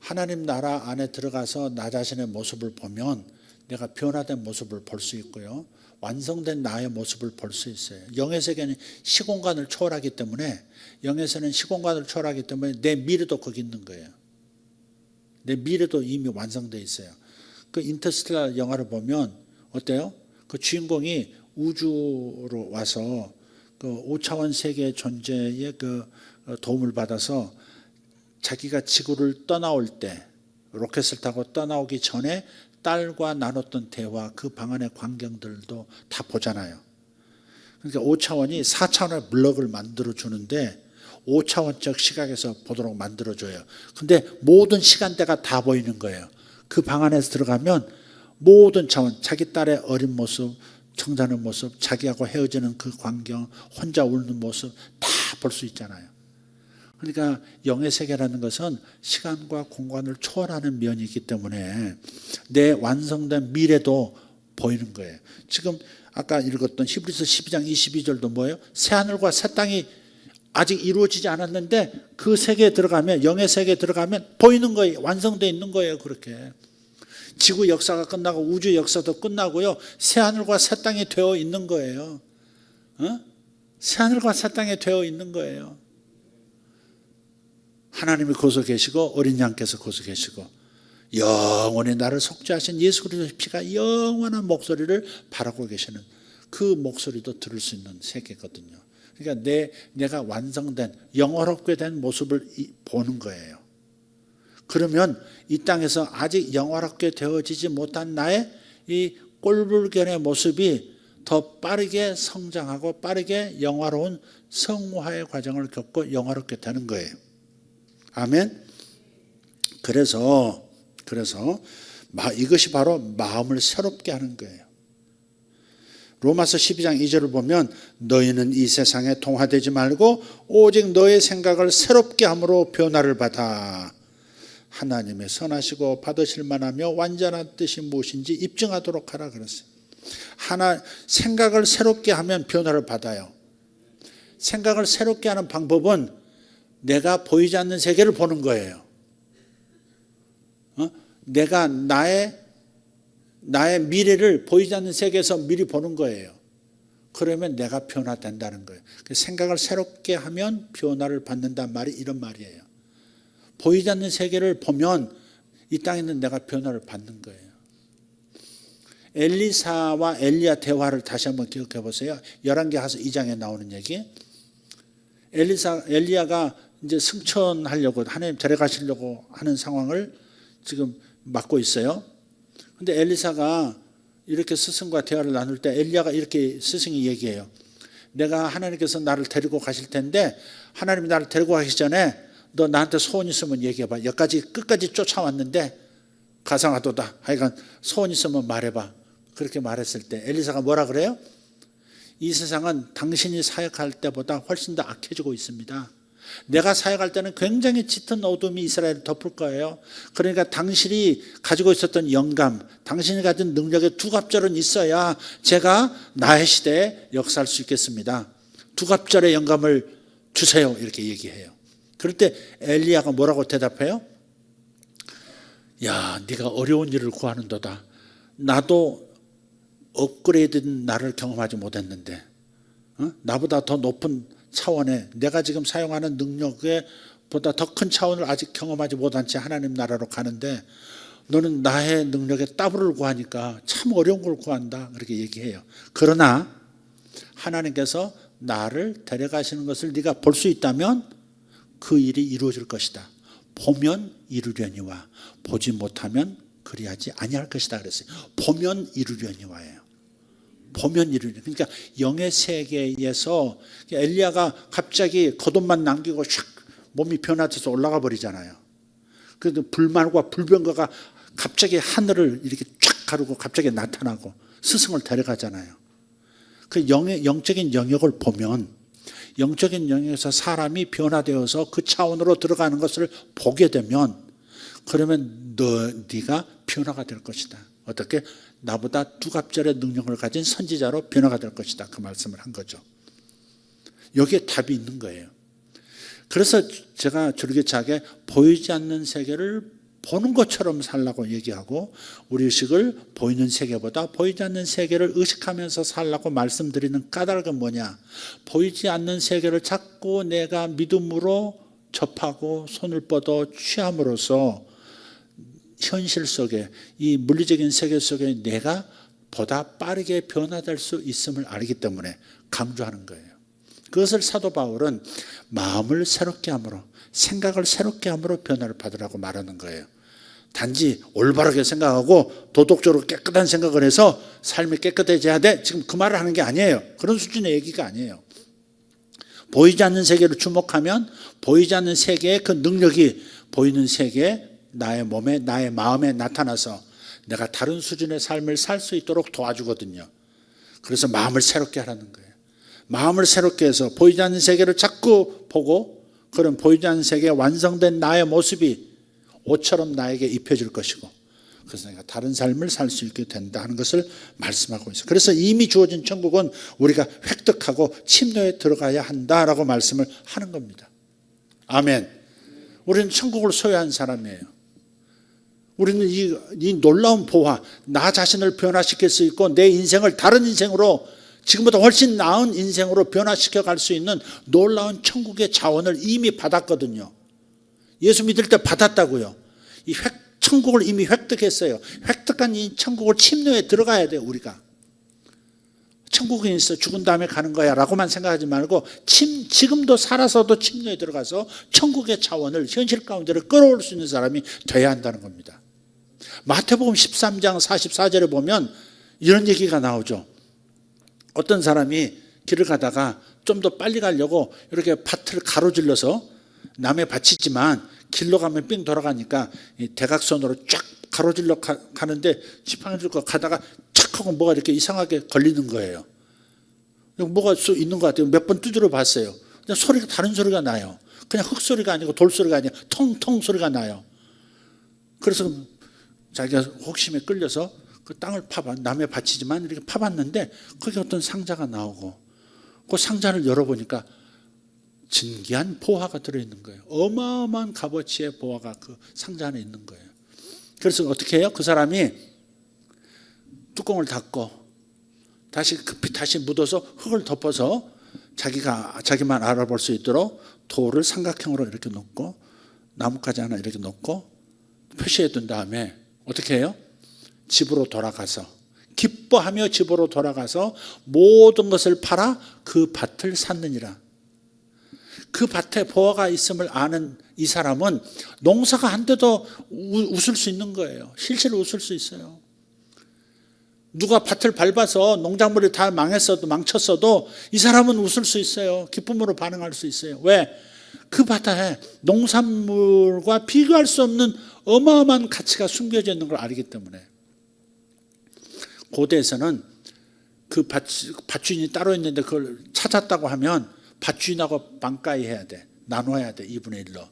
하나님 나라 안에 들어가서 나 자신의 모습을 보면 내가 변화된 모습을 볼 수 있고요. 완성된 나의 모습을 볼 수 있어요. 영의 세계는 시공간을 초월하기 때문에 내 미래도 거기 있는 거예요. 내 미래도 이미 완성되어 있어요. 그 인터스텔라 영화를 보면 어때요? 그 주인공이 우주로 와서 그 5차원 세계의 존재의 그 도움을 받아서 자기가 지구를 떠나올 때 로켓을 타고 떠나오기 전에 딸과 나눴던 대화 그 방 안의 광경들도 다 보잖아요. 그러니까 5차원이 4차원의 블럭을 만들어 주는데 5차원적 시각에서 보도록 만들어 줘요. 근데 모든 시간대가 다 보이는 거예요. 그 방 안에서 들어가면 모든 차원, 자기 딸의 어린 모습, 청자는 모습, 자기하고 헤어지는 그 광경, 혼자 울는 모습 다 볼 수 있잖아요. 그러니까 영의 세계라는 것은 시간과 공간을 초월하는 면이 있기 때문에 내 완성된 미래도 보이는 거예요. 지금 아까 읽었던 히브리서 12장 22절도 뭐예요? 새하늘과 새 땅이 아직 이루어지지 않았는데 그 세계에 들어가면, 영의 세계에 들어가면 보이는 거예요. 완성되어 있는 거예요. 그렇게 지구 역사가 끝나고 우주 역사도 끝나고요, 새하늘과 새 땅이 되어 있는 거예요. 새하늘과 새 땅이 되어 있는 거예요. 하나님이 거기서 계시고 어린 양께서 거기서 계시고 영원히 나를 속죄하신 예수 그리스도의 피가 영원한 목소리를 바라고 계시는 그 목소리도 들을 수 있는 세계거든요. 그러니까 내가 완성된 영화롭게 된 모습을 보는 거예요. 그러면 이 땅에서 아직 영화롭게 되어지지 못한 나의 이 꼴불견의 모습이 더 빠르게 성장하고 빠르게 영화로운 성화의 과정을 겪고 영화롭게 되는 거예요. 아멘. 그래서 이것이 바로 마음을 새롭게 하는 거예요. 로마서 12장 2절을 보면 너희는 이 세상에 동화되지 말고 오직 너의 생각을 새롭게 함으로 변화를 받아 하나님의 선하시고 받으실 만하며 완전한 뜻이 무엇인지 입증하도록 하라 그랬어요. 생각을 새롭게 하면 변화를 받아요. 생각을 새롭게 하는 방법은 내가 보이지 않는 세계를 보는 거예요. 내가 나의 미래를 보이지 않는 세계에서 미리 보는 거예요. 그러면 내가 변화된다는 거예요. 생각을 새롭게 하면 변화를 받는다는 말이 이런 말이에요. 보이지 않는 세계를 보면 이 땅에 있는 내가 변화를 받는 거예요. 엘리사와 엘리야 대화를 다시 한번 기억해 보세요. 11계하서 2장에 나오는 얘기. 엘리야가 이제 승천하려고, 하나님 데려가시려고 하는 상황을 지금 맡고 있어요. 근데 엘리사가 이렇게 스승과 대화를 나눌 때 엘리야가 이렇게 스승이 얘기해요. 내가 하나님께서 나를 데리고 가실 텐데 하나님이 나를 데리고 가기 전에 너 나한테 소원 있으면 얘기해봐. 여기까지 끝까지 쫓아왔는데 가상하도다. 하여간 소원 있으면 말해봐. 그렇게 말했을 때 엘리사가 뭐라 그래요? 이 세상은 당신이 사역할 때보다 훨씬 더 악해지고 있습니다. 내가 사역할 때는 굉장히 짙은 어둠이 이스라엘을 덮을 거예요. 그러니까 당신이 가지고 있었던 영감, 당신이 가진 능력의 두 갑절은 있어야 제가 나의 시대에 역사할 수 있겠습니다. 두 갑절의 영감을 주세요. 이렇게 얘기해요. 그럴 때 엘리야가 뭐라고 대답해요? 야, 네가 어려운 일을 구하는도다. 나도 업그레이드된 나를 경험하지 못했는데 나보다 더 높은 차원에 내가 지금 사용하는 능력에 보다 더 큰 차원을 아직 경험하지 못한 채 하나님 나라로 가는데 너는 나의 능력에 따블을 구하니까 참 어려운 걸 구한다. 그렇게 얘기해요. 그러나 하나님께서 나를 데려가시는 것을 네가 볼 수 있다면 그 일이 이루어질 것이다. 보면 이루려니와 보지 못하면 그리하지 아니할 것이다 그랬어요. 보면 이루려니와예요. 보면 이루려. 그러니까 영의 세계에서 엘리야가 갑자기 겉옷만 남기고 샥 몸이 변화돼서 올라가 버리잖아요. 그래도 불말과 불병거가 갑자기 하늘을 이렇게 쫙 가르고 갑자기 나타나고 스승을 데려가잖아요. 그 영적인 영역을 보면 영적인 영역에서 사람이 변화되어서 그 차원으로 들어가는 것을 보게 되면 그러면 네가 변화가 될 것이다. 어떻게? 나보다 두갑절의 능력을 가진 선지자로 변화가 될 것이다. 그 말씀을 한 거죠. 여기에 답이 있는 거예요. 그래서 제가 줄기차게 보이지 않는 세계를 보는 것처럼 살라고 얘기하고 우리 의식을 보이는 세계보다 보이지 않는 세계를 의식하면서 살라고 말씀드리는 까닭은 뭐냐? 보이지 않는 세계를 자꾸 내가 믿음으로 접하고 손을 뻗어 취함으로써 현실 속에 이 물리적인 세계 속에 내가 보다 빠르게 변화될 수 있음을 알기 때문에 강조하는 거예요. 그것을 사도 바울은 마음을 새롭게 함으로 생각을 새롭게 함으로 변화를 받으라고 말하는 거예요. 단지 올바르게 생각하고 도덕적으로 깨끗한 생각을 해서 삶이 깨끗해져야 돼. 지금 그 말을 하는 게 아니에요. 그런 수준의 얘기가 아니에요. 보이지 않는 세계를 주목하면 보이지 않는 세계의 그 능력이 보이는 세계에 나의 몸에 나의 마음에 나타나서 내가 다른 수준의 삶을 살 수 있도록 도와주거든요. 그래서 마음을 새롭게 하라는 거예요. 마음을 새롭게 해서 보이지 않는 세계를 자꾸 보고 그런 보이지 않는 세계에 완성된 나의 모습이 옷처럼 나에게 입혀질 것이고 그래서 내가 다른 삶을 살 수 있게 된다 하는 것을 말씀하고 있어요. 그래서 이미 주어진 천국은 우리가 획득하고 침노에 들어가야 한다라고 말씀을 하는 겁니다. 아멘. 우리는 천국을 소유한 사람이에요. 우리는 이 놀라운 보화, 나 자신을 변화시킬 수 있고 내 인생을 다른 인생으로 지금보다 훨씬 나은 인생으로 변화시켜 갈 수 있는 놀라운 천국의 자원을 이미 받았거든요. 예수 믿을 때 받았다고요. 이 천국을 이미 획득했어요. 획득한 이 천국을 침노에 들어가야 돼요. 우리가. 천국에 있어 죽은 다음에 가는 거야 라고만 생각하지 말고 지금도 살아서도 침노에 들어가서 천국의 자원을 현실 가운데를 끌어올 수 있는 사람이 돼야 한다는 겁니다. 마태복음 13장 44절에 보면 이런 얘기가 나오죠. 어떤 사람이 길을 가다가 좀 더 빨리 가려고 이렇게 밭을 가로질러서 남의 밭이지만 길로 가면 삥 돌아가니까 대각선으로 쫙 가로질러 가는데 지팡이 들고 가다가 착 하고 뭐가 이렇게 이상하게 걸리는 거예요. 뭐가 있는 것 같아요. 몇 번 두드려 봤어요. 근데 소리가 다른 소리가 나요. 그냥 흙 소리가 아니고 돌 소리가 아니라 통통 소리가 나요. 그래서 자기가 호기심에 끌려서 그 땅을 남의 밭이지만 이렇게 파봤는데 거기 어떤 상자가 나오고 그 상자를 열어보니까 진귀한 보화가 들어있는 거예요. 어마어마한 값어치의 보화가 그 상자 안에 있는 거예요. 그래서 어떻게 해요? 그 사람이 뚜껑을 닫고 급히 다시 묻어서 흙을 덮어서 자기만 알아볼 수 있도록 돌을 삼각형으로 이렇게 놓고 나뭇가지 하나 이렇게 놓고 표시해 둔 다음에 어떻게 해요? 집으로 돌아가서 기뻐하며 집으로 돌아가서 모든 것을 팔아 그 밭을 샀느니라. 그 밭에 보화가 있음을 아는 이 사람은 농사가 안 돼도 웃을 수 있는 거예요. 실실로 웃을 수 있어요. 누가 밭을 밟아서 농작물이 다 망쳤어도 이 사람은 웃을 수 있어요. 기쁨으로 반응할 수 있어요. 왜? 그 바다에 농산물과 비교할 수 없는 어마어마한 가치가 숨겨져 있는 걸 알기 때문에. 고대에서는 그 밭주인이 따로 있는데 그걸 찾았다고 하면 밭주인하고 반가이 해야 돼. 나눠야 돼. 2분의 1로.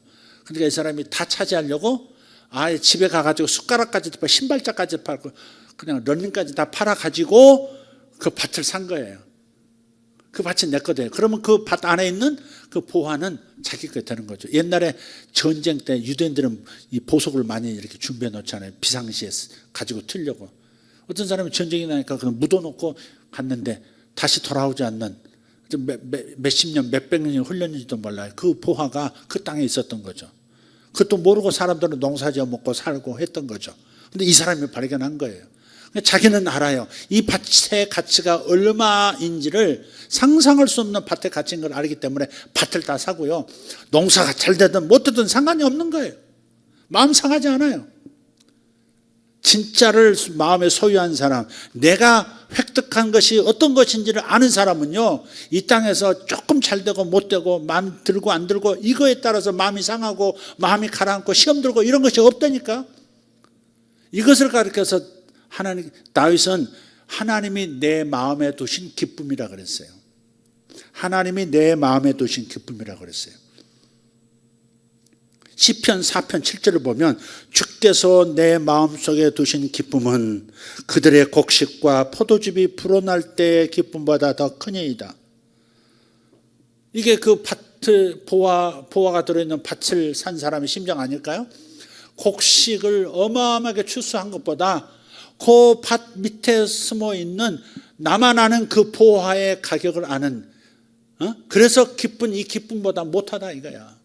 그러니까 이 사람이 다 차지하려고 아예 집에 가가지고 숟가락까지 팔고 신발장까지 팔고 그냥 런닝까지 다 팔아가지고 그 밭을 산 거예요. 그 밭이 내 거예요. 그러면 그 밭 안에 있는 그 보화는 자기 거 되는 거죠. 옛날에 전쟁 때 유대인들은 이 보석을 많이 이렇게 준비해 놓잖아요. 비상시에 가지고 튀려고. 어떤 사람이 전쟁이 나니까 그냥 묻어놓고 갔는데 다시 돌아오지 않는 몇십 년, 몇백 년이 흘렸는지도 몰라요. 그 보화가 그 땅에 있었던 거죠. 그것도 모르고 사람들은 농사지어 먹고 살고 했던 거죠. 근데 이 사람이 발견한 거예요. 자기는 알아요. 이 밭의 가치가 얼마인지를 상상할 수 없는 밭의 가치인 걸 알기 때문에 밭을 다 사고요. 농사가 잘 되든 못 되든 상관이 없는 거예요. 마음 상하지 않아요. 진짜를 마음에 소유한 사람, 내가 획득한 것이 어떤 것인지를 아는 사람은요, 이 땅에서 조금 잘 되고 못 되고 마음 들고 안 들고 이거에 따라서 마음이 상하고 마음이 가라앉고 시험 들고 이런 것이 없다니까. 이것을 가르쳐서 다윗은 하나님이 내 마음에 두신 기쁨이라 그랬어요. 하나님이 내 마음에 두신 기쁨이라 그랬어요. 시편 4편 7절을 보면 주께서 내 마음속에 두신 기쁨은 그들의 곡식과 포도즙이 불어날 때의 기쁨보다 더 크니이다. 이게 그 보화가 들어있는 밭을 산 사람의 심정 아닐까요? 곡식을 어마어마하게 추수한 것보다 그 밭 밑에 숨어 있는 나만 아는 그 보화의 가격을 아는, 그래서 기쁜 이 기쁨보다 못하다 이거야.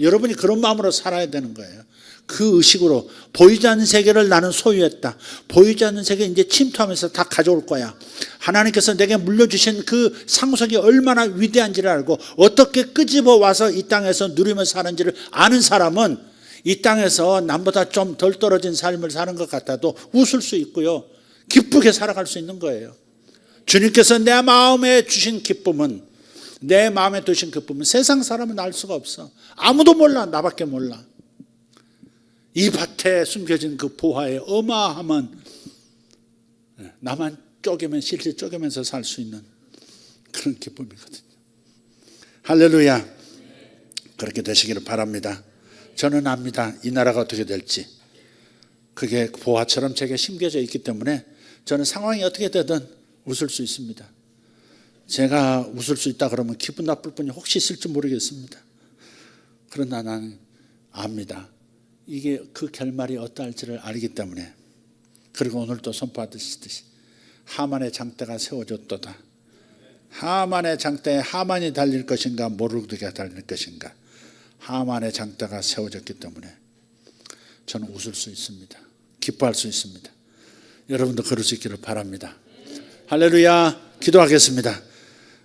여러분이 그런 마음으로 살아야 되는 거예요. 그 의식으로 보이지 않는 세계를 나는 소유했다. 보이지 않는 세계 이제 침투하면서 다 가져올 거야. 하나님께서 내게 물려주신 그 상속이 얼마나 위대한지를 알고 어떻게 끄집어 와서 이 땅에서 누리며 사는지를 아는 사람은 이 땅에서 남보다 좀 덜 떨어진 삶을 사는 것 같아도 웃을 수 있고요, 기쁘게 살아갈 수 있는 거예요. 주님께서 내 마음에 주신 기쁨은, 내 마음에 두신 기쁨은 세상 사람은 알 수가 없어. 아무도 몰라. 나밖에 몰라. 이 밭에 숨겨진 그 보화의 어마어마한, 나만 쪼개면 실실 쪼개면서 살 수 있는 그런 기쁨이거든요. 할렐루야. 그렇게 되시기를 바랍니다. 저는 압니다. 이 나라가 어떻게 될지. 그게 보화처럼 제게 심겨져 있기 때문에 저는 상황이 어떻게 되든 웃을 수 있습니다. 제가 웃을 수 있다 그러면 기분 나쁠 분이 혹시 있을지 모르겠습니다. 그러나 나는 압니다. 이게 그 결말이 어떠할지를 알기 때문에. 그리고 오늘도 선포하듯이 하만의 장대가 세워졌도다. 하만의 장대에 하만이 달릴 것인가 모르드게가 달릴 것인가. 하만의 장대가 세워졌기 때문에 저는 웃을 수 있습니다. 기뻐할 수 있습니다. 여러분도 그럴 수 있기를 바랍니다. 할렐루야. 기도하겠습니다.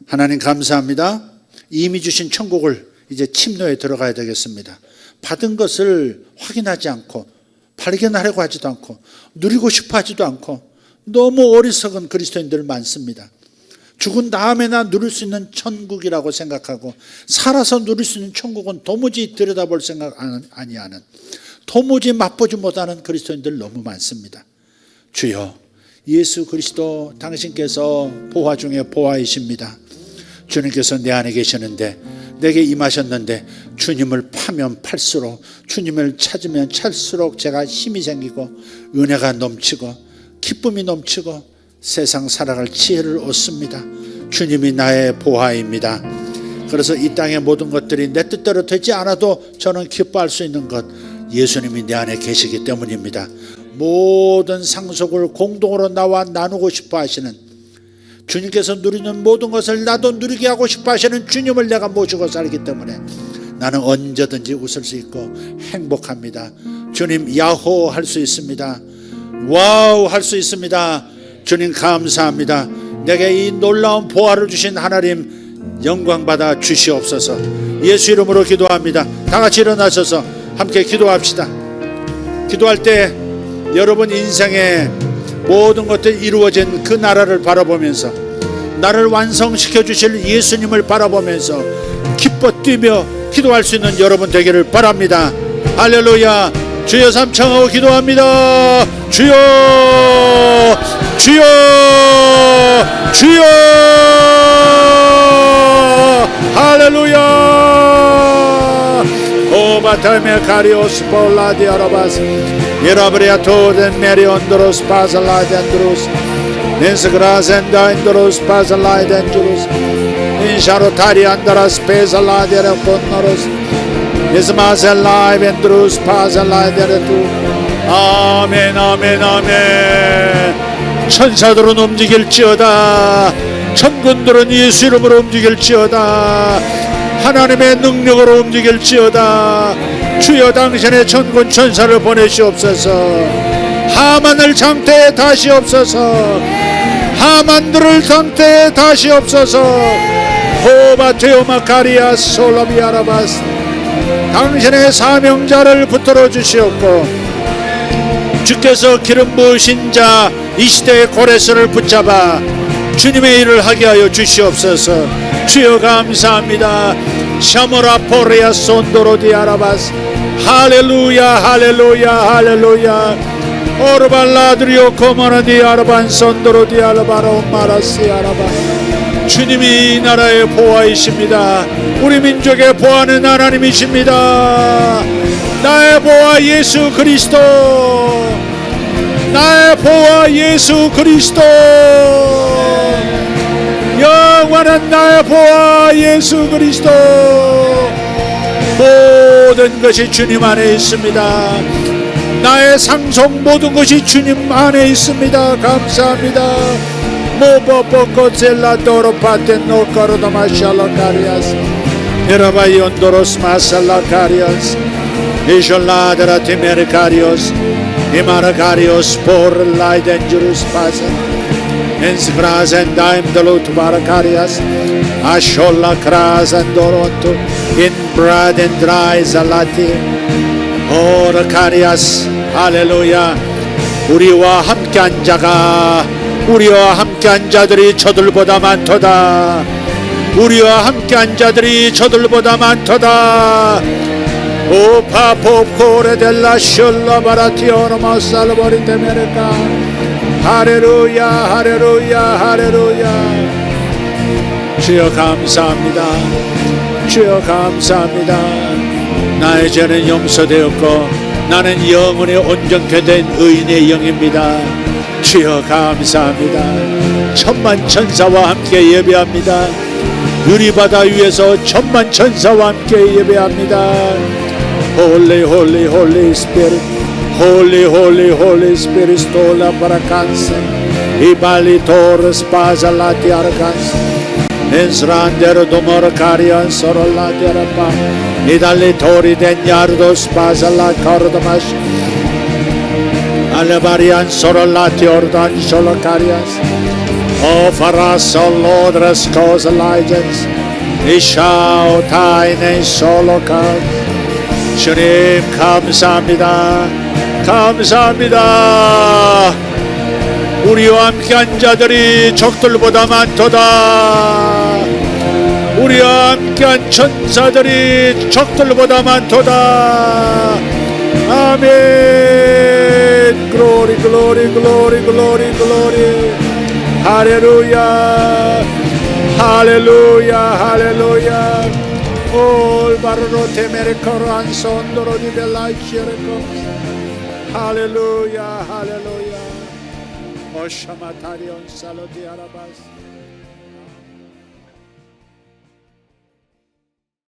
하나님 감사합니다. 이미 주신 천국을 이제 침노에 들어가야 되겠습니다. 받은 것을 확인하지 않고 발견하려고 하지도 않고 누리고 싶어 하지도 않고 너무 어리석은 그리스도인들 많습니다. 죽은 다음에나 누릴 수 있는 천국이라고 생각하고 살아서 누릴 수 있는 천국은 도무지 들여다볼 생각 아니하는, 도무지 맛보지 못하는 그리스도인들 너무 많습니다. 주여, 예수 그리스도 당신께서 보화 중에 보화이십니다. 주님께서 내 안에 계시는데, 내게 임하셨는데 주님을 파면 팔수록, 주님을 찾으면 찾을수록 제가 힘이 생기고 은혜가 넘치고 기쁨이 넘치고 세상 살아갈 지혜를 얻습니다. 주님이 나의 보화입니다. 그래서 이 땅의 모든 것들이 내 뜻대로 되지 않아도 저는 기뻐할 수 있는 것, 예수님이 내 안에 계시기 때문입니다. 모든 상속을 공동으로 나와 나누고 싶어 하시는, 주님께서 누리는 모든 것을 나도 누리게 하고 싶어 하시는 주님을 내가 모시고 살기 때문에 나는 언제든지 웃을 수 있고 행복합니다. 주님, 야호 할 수 있습니다. 와우 할 수 있습니다. 주님 감사합니다. 내게 이 놀라운 보화를 주신 하나님 영광 받아 주시옵소서. 예수 이름으로 기도합니다. 다 같이 일어나셔서 함께 기도합시다. 기도할 때 여러분 인생의 모든 것들이 이루어진 그 나라를 바라보면서, 나를 완성시켜 주실 예수님을 바라보면서 기뻐 뛰며 기도할 수 있는 여러분 되기를 바랍니다. 할렐루야. 주여 삼창하고 기도합니다. 주여, 주여, 주여. 할렐루야. 오바탈메 카리오스 볼라디 아라바스 예라브리아 토덴 메리온드로스 파살라디 안드로스 넨스그라센다 인드로스 파살라디 안드로스 인샤로타리 안다라스 페살라디 아라콘노로스 예스마셀라이 벤드루스 파살라이 데레투. 아멘 아멘 아멘. 천사들은 움직일지어다, 천군들은 예수 이름으로 움직일지어다, 하나님의 능력으로 움직일지어다. 주여 당신의 천군 천사를 보내시옵소서. 하만을 장태에 다시옵소서. 하만들을 장태에 다시옵소서. 호바테오마카리아 솔라비아라바스. 당신의 사명자를 붙들어 주시옵고, 주께서 기름 부으신 자 이 시대의 고레스를 붙잡아 주님의 일을 하게 하여 주시옵소서. 주여 감사합니다. 샤모라 포레아 손도로디 아라바스. 할렐루야 할렐루야 할렐루야. 오르발라드리오 코모나디 아르반 손도로디 알바로 마라시 아라바. 주님이 이 나라의 보아이십니다. 우리 민족의 보아는 하나님이십니다. 나의 보아 예수 그리스도, 나의 보아 예수 그리스도, 영원한 나의 보아 예수 그리스도. 모든 것이 주님 안에 있습니다. 나의 상속 모든 것이 주님 안에 있습니다. 감사합니다. 모보보코 젤라도로 파텐노 코로도 마샬라카리아스 에라바이 온도로스 마살라카리아스 이졸라데라 티메르카리오스 이마라카리오스 포르 라이덴주루스 파세 엔스크라센 다임들루트 바라카리아스 아숄라 크라센 도론투 인브라덴 드라이 살라티 오라카리아스 할렐루야. 우리와 함께한 자가, 우리와 함께한 자들이 저들보다 많도다. 우리와 함께한 자들이 저들보다 많도다. 오파포코레델라 슐라바라티오노마 살버리테메르카. 할렐루야 할렐루야 할렐루야. 주여 감사합니다. 주여 감사합니다. 나의 죄는 용서되었고 나는 영원히 온전케 된 의인의 영입니다. 주여 감사합니다. 천만 천사와 함께 예배합니다. 유리바다 위에서 천만 천사와 함께 예배합니다. Holy Holy Holy Spirit, Holy Holy Holy Spirit, Stola Paracanse, Ibali Torres Pazalati Arcanse, Ensrandero Domor Carian Sorolati Arapa, Idali Tori Denyardo Spazala Cordomash, Alevarian Sorolati Ordan Sholocarias, O Faras Lodras Cosa Legends, Ishao Taine Solocar. 주님 감사합니다. 감사합니다. 우리와 함께한 자들이 적들보다 많도다. 우리와 함께한 천사들이 적들보다 많도다. 아멘. 글로리 글로리 글로리 글로리 글로리. 할렐루야 할렐루야 할렐루야. 올 바로로 테메르코로 안손도로 디벨라이시르코. 할렐루야 할렐루야. 오샤마타리온 살로디 아라바스.